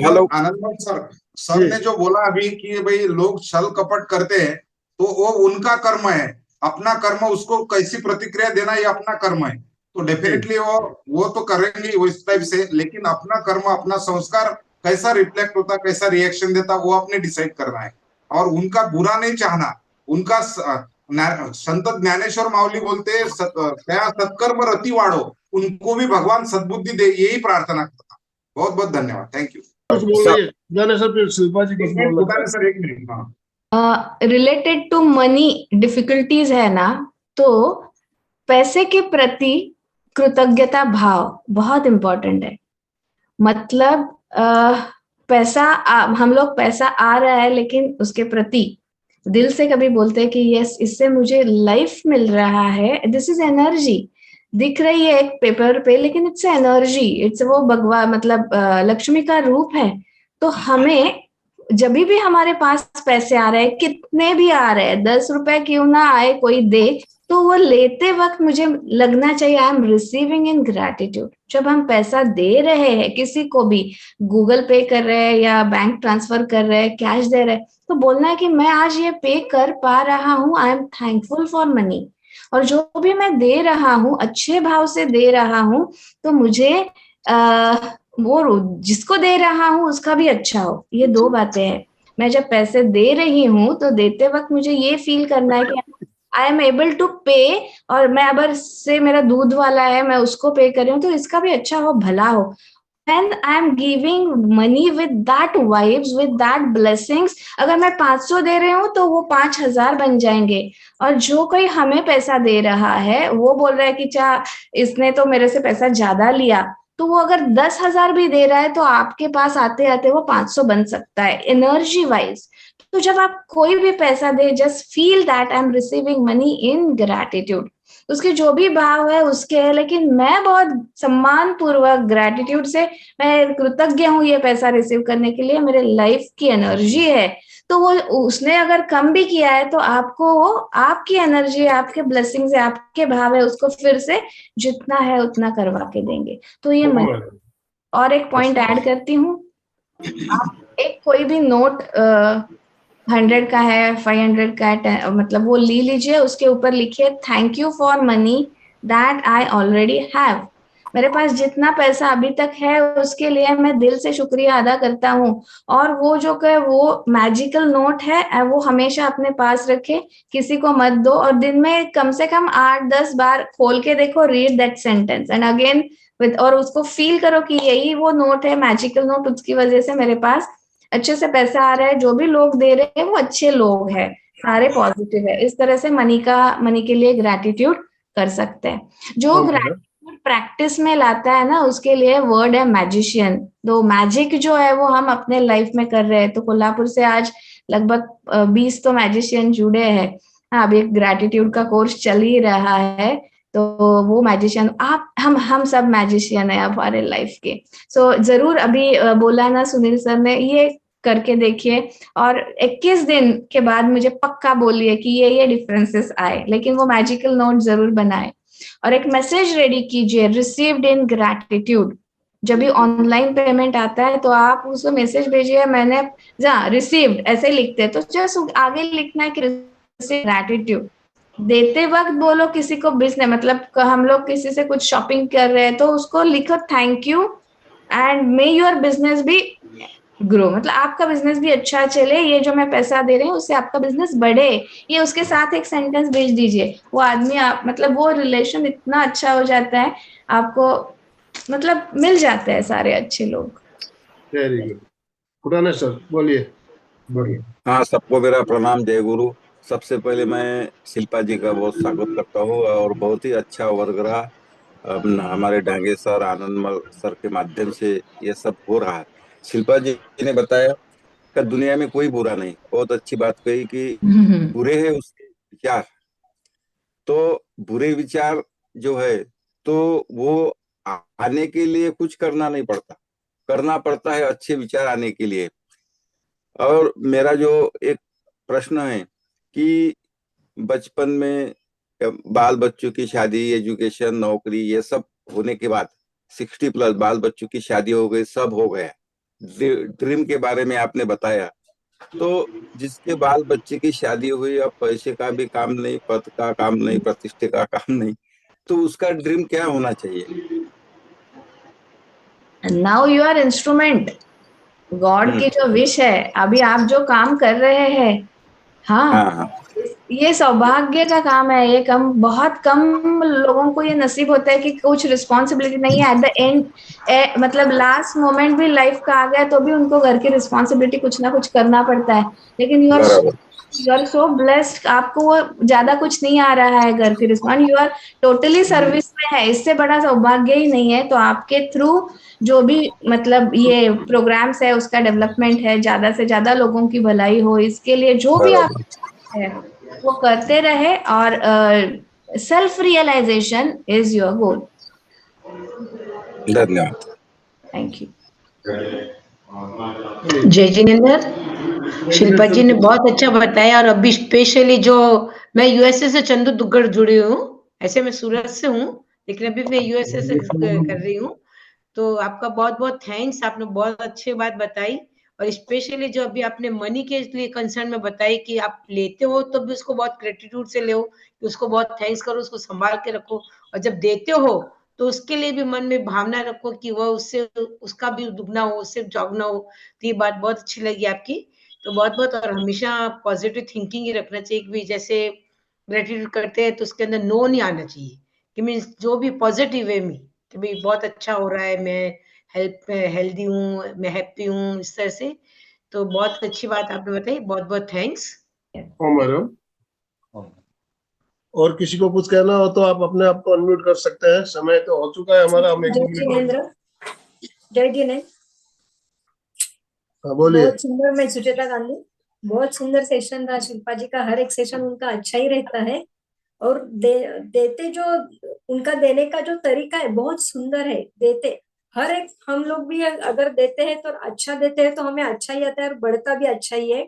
Hello Anandmal sir ji. ने जो बोला अभी कि भाई लोग छल कपट करते हैं, तो वो उनका कर्म है। अपना कर्म, उसको कैसी प्रतिक्रिया देना ये अपना कर्म है। तो डेफिनेटली वो तो करेंगे उस टाइप से, लेकिन अपना कर्म, अपना संस्कार कैसा रिफ्लेक्ट होता, कैसा रिएक्शन देता, वो आपने डिसाइड करना है। और उनका बुरा नहीं चाहना। उनका संत ज्ञानेश्वर माऊली बोलते त्या सत्कर्म रती वाढो, उनको भी भगवान सद्बुद्धि दे, यही प्रार्थना करता। बहुत बहुत धन्यवाद। Thank you. कुछ बोल रही है गाने सर, फिर शिल्पा जी कुछ बोलना है। Sir 1 minute. हाँ, रिलेटेड टू मनी डिफिकल्टीज है ना, तो पैसे के प्रति कृतज्ञता भाव बहुत इम्पोर्टेंट है। मतलब पैसा हम लोग पैसा आ रहा है, लेकिन उसके प्रति दिल से कभी बोलते हैं कि यस, इससे मुझे लाइफ मिल रहा है, दिस इज एनर्जी। दिख रही है एक पेपर पे, लेकिन इट्स एनर्जी, इट्स वो भगवान, मतलब लक्ष्मी का रूप है। तो हमें जब भी हमारे पास पैसे आ रहे हैं, कितने भी आ रहे हैं, 10 रुपए क्यों ना आए, कोई दे, तो वो लेते वक्त मुझे लगना चाहिए आई एम रिसीविंग इन ग्रैटिट्यूड। जब हम पैसा दे रहे हैं किसी को भी, गूगल पे कर रहे हैं या बैंक ट्रांसफर कर रहे हैं, कैश दे रहे हैं, तो बोलना है कि मैं आज ये पे कर पा रहा हूँ, I am thankful for money. और जो भी मैं दे रहा हूँ अच्छे भाव से दे रहा हूँ, तो मुझे वो जिसको दे रहा हूँ उसका भी अच्छा हो। ये दो बातें हैं। मैं जब पैसे दे रही हूँ तो देते वक्त मुझे ये फील करना है कि आई एम एबल टू पे, और मैं अगर से मेरा दूध वाला है मैं उसको पे कर रही हूँ तो इसका भी अच्छा हो, भला हो। When I am giving money with that vibes, with that blessings, अगर मैं 500 दे रही हूँ तो वो 5000 बन जाएंगे। और जो कोई हमें पैसा दे रहा है वो बोल रहा है कि चा इसने तो मेरे से पैसा ज्यादा लिया, तो वो अगर 10,000 भी दे रहा है तो आपके पास आते आते वो 500 बन सकता है एनर्जी वाइज। तो जब आप कोई भी पैसा दे, just feel that I am receiving money in gratitude. उसके जो भी भाव है उसके है, लेकिन मैं बहुत सम्मान पूर्वक ग्रैटिट्यूड से मैं कृतज्ञ हूँ ये पैसा रिसीव करने के लिए, मेरे लाइफ की एनर्जी है। तो वो उसने अगर कम भी किया है तो आपको वो आपकी एनर्जी, आपके ब्लेसिंग्स है, आपके भाव है, उसको फिर से जितना है उतना करवा के देंगे। तो ये मनी। और एक पॉइंट ऐड करती हूँ, आप एक कोई भी नोट 100 का है, 500 का है, मतलब वो ले लीजिए, उसके ऊपर लिखिए thank you for money that I already have. मेरे पास जितना पैसा अभी तक है उसके लिए मैं दिल से शुक्रिया अदा करता हूँ। और वो जो कि वो मैजिकल नोट है वो हमेशा अपने पास रखे, किसी को मत दो, और दिन में कम से कम 8-10 बार खोल के देखो, read that sentence and again with, और उसको फील करो कि यही वो नोट है, मैजिकल नोट, उसकी वजह से मेरे पास अच्छे से पैसा आ रहा है, जो भी लोग दे रहे हैं वो अच्छे लोग हैं, सारे पॉजिटिव है। इस तरह से मनी के लिए ग्रैटिट्यूड कर सकते हैं। जो ग्रैटिट्यूड प्रैक्टिस में लाता है ना, उसके लिए वर्ड है मैजिशियन। तो मैजिक जो है वो हम अपने लाइफ में कर रहे हैं। तो कोल्हापुर से आज लगभग 20 तो मैजिशियन जुड़े हैं। हाँ, अभी एक ग्रैटिट्यूड का कोर्स चल ही रहा है, तो वो मैजिशियन आप, हम सब मैजिशियन है हमारे लाइफ के। सो जरूर अभी बोला ना सुनील सर ने, ये करके देखिए और 21 दिन के बाद मुझे पक्का बोलिए कि ये डिफरेंसेस आए, लेकिन वो मैजिकल नोट जरूर बनाए। और एक मैसेज रेडी कीजिए, रिसीव्ड इन ग्रैटिट्यूड। जब भी ऑनलाइन पेमेंट आता है तो आप उसको मैसेज भेजिए, मैंने रिसीव्ड ऐसे लिखते हैं, तो जस्ट आगे लिखना है कि ग्रैटिट्यूड। देते वक्त बोलो किसी को बिजनेस, मतलब हम लोग किसी से कुछ शॉपिंग कर रहे हैं तो उसको लिखो thank you and may your business भी ग्रो, मतलब आपका बिजनेस भी अच्छा चले, ये जो मैं पैसा दे रही हूँ उससे आपका बिजनेस बढ़े। ये उसके साथ एक सेंटेंस भेज दीजिए, वो आदमी आप, मतलब वो रिलेशन इतना अच्छा हो जाता है, आपको मतलब मिल जाते हैं सारे अच्छे लोग। Very good. खुराना सर बोलिए। बोलिए। हाँ, सबको मेरा प्रणाम, जय गुरु। सबसे पहले मैं शिल्पा जी का बहुत स्वागत करता हूँ और बहुत ही अच्छा वर्गरा हमारे डांगे सर, आनंदमल सर के माध्यम से ये सब हो रहा है। शिल्पा जी ने बताया कि दुनिया में कोई बुरा नहीं, बहुत अच्छी बात कही कि बुरे हैं उसके विचार। तो बुरे विचार जो है तो वो आने के लिए कुछ करना नहीं पड़ता, करना पड़ता है अच्छे विचार आने के लिए। और मेरा जो एक प्रश्न है कि बचपन में बाल बच्चों की शादी, एजुकेशन, नौकरी, ये सब होने के बाद 60+ बाल बच्चों की शादी हो गई, सब हो गया, ड्रीम के बारे में आपने बताया। तो जिसके बाल बच्चे की शादी हुई, अब पैसे का भी काम नहीं, पद का काम नहीं, प्रतिष्ठा का काम नहीं, तो उसका ड्रीम क्या होना चाहिए? Now you are instrument, God की जो विश है, अभी आप जो काम कर रहे हैं, हाँ, ये सौभाग्य का काम है। ये बहुत कम लोगों को ये नसीब होता है कि कुछ रिस्पॉन्सिबिलिटी नहीं है एट द एंड, मतलब लास्ट मोमेंट भी लाइफ का आ गया तो भी उनको घर की रिस्पॉन्सिबिलिटी कुछ ना कुछ करना पड़ता है। लेकिन यू आर सो ब्लेस्ड, आपको वो ज्यादा कुछ नहीं आ रहा है घर की response, you are totally service में है, इससे बड़ा सौभाग्य ही नहीं है। तो आपके थ्रू जो भी मतलब ये प्रोग्राम्स है उसका डेवलपमेंट है, ज्यादा से ज्यादा लोगों की भलाई हो, इसके लिए जो भी आप है वो करते रहे। और self realization is your goal. धन्यवाद। Thank you. जय जिनेंद्र। शिल्पा जी ने बहुत अच्छा बताया, और अभी स्पेशली जो मैं यूएसए से चंदू दुग्गड़ जुड़ी हूँ, ऐसे मैं सूरत से हूँ लेकिन अभी मैं यूएसए से कर रही हूँ। तो आपका बहुत बहुत थैंक्स, आपने बहुत अच्छी बात बताई, और स्पेशली जो अभी आपने मनी के लिए कंसर्न में बताई कि आप लेते हो तो भी उसको बहुत ग्रेटिट्यूड से लो, कि उसको बहुत थैंक्स करो, उसको संभाल के रखो, और जब देते हो तो उसके लिए भी मन में भावना रखो कि वह उससे उसका भी दुगना हो, उससे चौगुना हो। तो ये बात बहुत अच्छी लगी आपकी। तो बहुत बहुत, और हमेशा पॉजिटिव थिंकिंग ही रखना चाहिए, कि जैसे ग्रेटिट्यूड करते हैं तो उसके अंदर नो नहीं आना चाहिए, कि मीन्स जो भी पॉजिटिव वे में कि भाई बहुत अच्छा हो रहा है, मैं हेल्दी हूँ, मैं हैप्पी हूँ, इस तरह से। तो बहुत अच्छी बात आपने बताई, बहुत बहुत थैंक्स। मैडम, और किसी को कुछ कहना हो तो आप अपने आप को अनम्यूट कर सकते हैं, समय तो हो चुका है हमारा। हम जय जिनेंद्र। जय जिनेंद्र। बोलिए। बहुत सुंदर। मैं सुचेता गांधी। बहुत सुंदर सेशन था शिल्पा जी का, हर एक सेशन उनका अच्छा ही रहता है, और देते जो उनका देने का जो तरीका है बहुत सुंदर है। देते हर एक, हम लोग भी अगर देते हैं तो अच्छा देते हैं तो हमें अच्छा ही आता है और बढ़ता भी अच्छा ही है,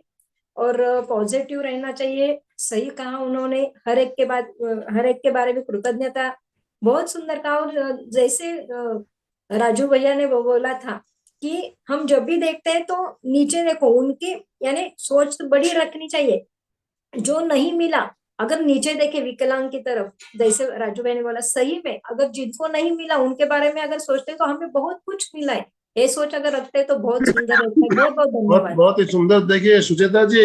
और पॉजिटिव रहना चाहिए। सही कहा उन्होंने, हर एक के बाद हर एक के बारे में कृतज्ञता, बहुत सुंदर कहा। और जैसे राजू भैया ने वो बोला था कि हम जब भी देखते हैं तो नीचे देखो, उनकी यानी सोच तो बड़ी रखनी चाहिए। जो नहीं मिला, अगर नीचे देखे विकलांग की तरफ, जैसे राजू भाई ने बोला, सही में अगर जिनको नहीं मिला उनके बारे में अगर सोचते तो हमें बहुत कुछ मिला है, ये सोच अगर रखते हैं तो बहुत सुंदर रहता है। बहुत बहुत धन्यवाद। बहुत ही सुंदर। देखिए सुचेता जी,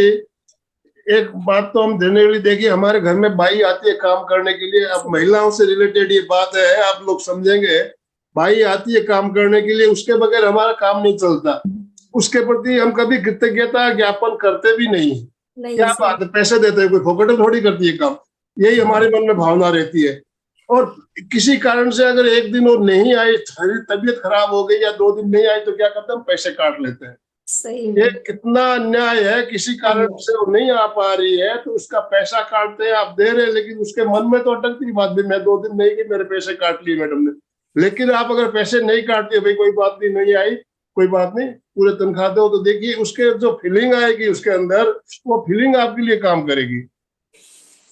एक बात तो हम देने वाली, देखिए हमारे घर में बाई आती है काम करने के लिए। अब महिलाओं से रिलेटेड ये बात है, आप लोग समझेंगे। बाई आती है काम करने के लिए, उसके बगैर हमारा काम नहीं चलता। उसके प्रति हम कभी कृतज्ञता ज्ञापन करते भी नहीं है। क्या बात है, पैसे देते हैं, कोई फोकट थोड़ी करती है काम। यही हमारे मन में भावना रहती है। और किसी कारण से अगर एक दिन वो नहीं आई, तबीयत खराब हो गई या 2 दिन नहीं आई, तो क्या करते हैं, हम पैसे काट लेते हैं। सही ये कितना अन्याय है। किसी कारण से वो नहीं आ पा रही है तो उसका पैसा काटते हैं, आप दे रहे हैं, लेकिन उसके मन में तो अटकती बात भी, मैं 2 दिन नहीं गई, मेरे पैसे काट लिए मैडम ने। लेकिन आप अगर पैसे नहीं काटते, भाई कोई बात नहीं आई, कोई बात नहीं, पूरे तनख्वाह दो, तो देखिए उसके जो फीलिंग आएगी उसके अंदर, वो फीलिंग आपके लिए काम करेगी।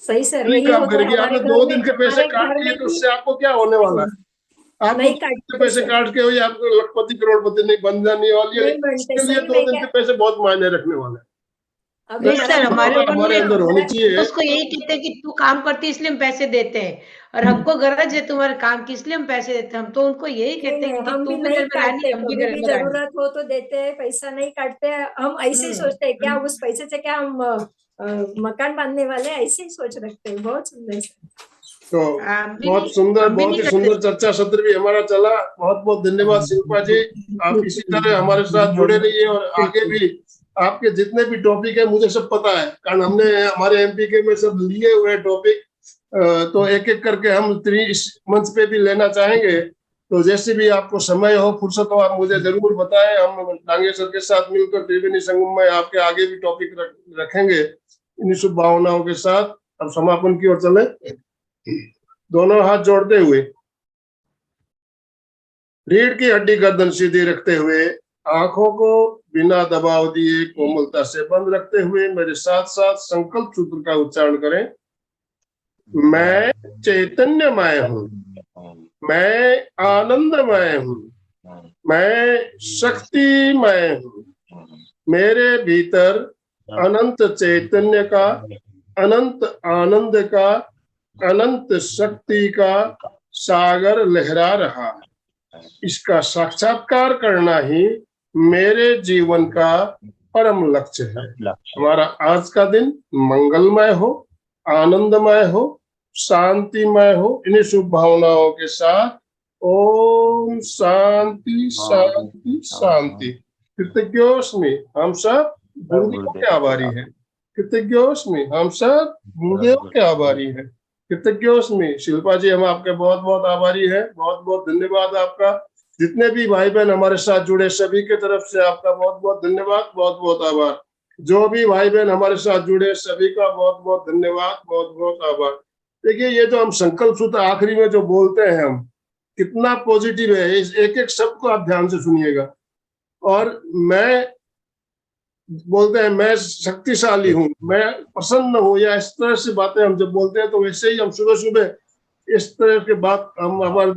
सही सर, फीलिंग यही काम होता है करेगी। हमारे आपने घर 2 में। दिन के पैसे हमारे काट घर लिए में तो भी उससे आपको क्या होने वाला है? आपको नहीं 2 दिन के काटते पैसे सर। काट के हुई आपको लखपति करोड़पति नहीं बन जाने वाली है, नहीं लेकिन बनते, उसके लिए सही 2 में दिन क्या। के पैसे बहुत मायने रखने वाले हैं। अभी नहीं सर, हमारे तो मन हमारे में अंदर होनी चाहिए। तो उसको यही कहते हैं कि तू काम करती है इसलिए हम पैसे देते हैं, और हमको गरज है तुम्हारे काम की इसलिए हम पैसे देते हैं। हम तो उनको यही कहते हैं कि हम तू भी भी नहीं घर में रानी, काटते, हम भी कभी घर भी में रानी। जरूरत हो तो देते हैं, पैसा नहीं काटते। हम ऐसे ही सोचते हैं, क्या उस पैसे से क्या हम मकान बांधने वाले हैं, ऐसे ही सोच रखते हैं। बहुत सुंदर। तो बहुत सुंदर, बहुत ही सुंदर चर्चा सत्र भी हमारा चला। बहुत बहुत धन्यवाद शिल्पा जी। आप इसी तरह हमारे साथ जुड़े रहिए, और आगे भी आपके जितने भी टॉपिक है मुझे सब पता है, कारण हमने हमारे एमपी के में सब लिए हुए टॉपिक। तो एक एक करके हम इस मंच पे भी लेना चाहेंगे। तो जैसे भी आपको समय हो, फुर्सत हो, आप मुझे जरूर बताएं। हम डांगे सर के साथ मिलकर त्रिवेणी संगम में आपके आगे भी टॉपिक रखेंगे। इन शुभ भावनाओं के साथ अब समापन की ओर चले, दोनों हाथ जोड़ते हुए, रीढ़ की हड्डी गर्दन सीधी रखते हुए, आंखों को बिना दबाव दिए कोमलता से बंद रखते हुए मेरे साथ साथ संकल्प सूत्र का उच्चारण करें। मैं चैतन्यमय हूँ, मैं आनंदमय हूँ, मैं शक्तिमय हूँ। मेरे भीतर अनंत चैतन्य का, अनंत आनंद का, अनंत शक्ति का सागर लहरा रहा है। इसका साक्षात्कार करना ही मेरे जीवन का परम लक्ष्य है। हमारा आज का दिन मंगलमय हो, आनंदमय हो, शांतिमय हो। इन्हीं शुभ भावनाओं के साथ ओम शांति शांति शांति। कृतज्ञोस्मि, हम सब गुरुदेव के आभारी हैं। कृतज्ञोस्मि, हम सब गुरुदेव के आभारी हैं। कृतज्ञोस्मि शिल्पा जी, हम आपके बहुत बहुत आभारी हैं। बहुत बहुत धन्यवाद आपका। जितने भी भाई बहन हमारे साथ जुड़े सभी के तरफ से आपका बहुत बहुत धन्यवाद, बहुत बहुत आभार। जो भी भाई बहन हमारे साथ जुड़े सभी का बहुत बहुत धन्यवाद, बहुत बहुत आभार। देखिए ये जो हम संकल्प सूत्र आखिरी में जो बोलते हैं, हम कितना पॉजिटिव है। इस एक एक शब्द को आप ध्यान से सुनिएगा और मैं बोलते हैं मैं शक्तिशाली हूँ, मैं प्रसन्न हूँ, या इस तरह से बातें हम जब बोलते हैं तो वैसे ही हम सुबह सुबह इस तरह की बात हम हमारे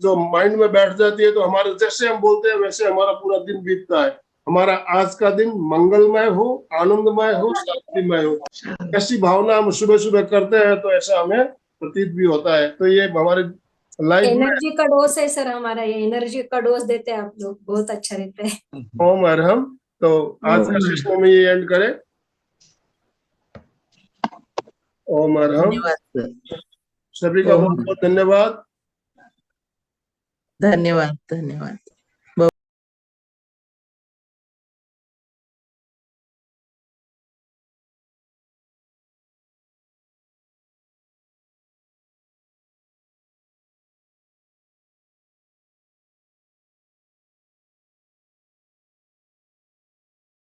जो माइंड में बैठ जाती है, तो हमारे जैसे हम बोलते हैं वैसे हमारा पूरा दिन बीतता है। हमारा आज का दिन मंगलमय हो, आनंदमय हो, शांतिमय हो, ऐसी भावना हम सुबह सुबह करते हैं तो ऐसा हमें प्रतीत भी होता है। तो ये हमारे लाइफ में एनर्जी का डोज है सर हमारा, ये एनर्जी का डोज देते हैं आप लोग, बहुत अच्छा रहता है। ओम अरहम। तो आज का सेशन में ये एंड करें। ओम अरहम। धन्यवाद सर। सभी का बहुत बहुत धन्यवाद। धन्यवाद धन्यवाद।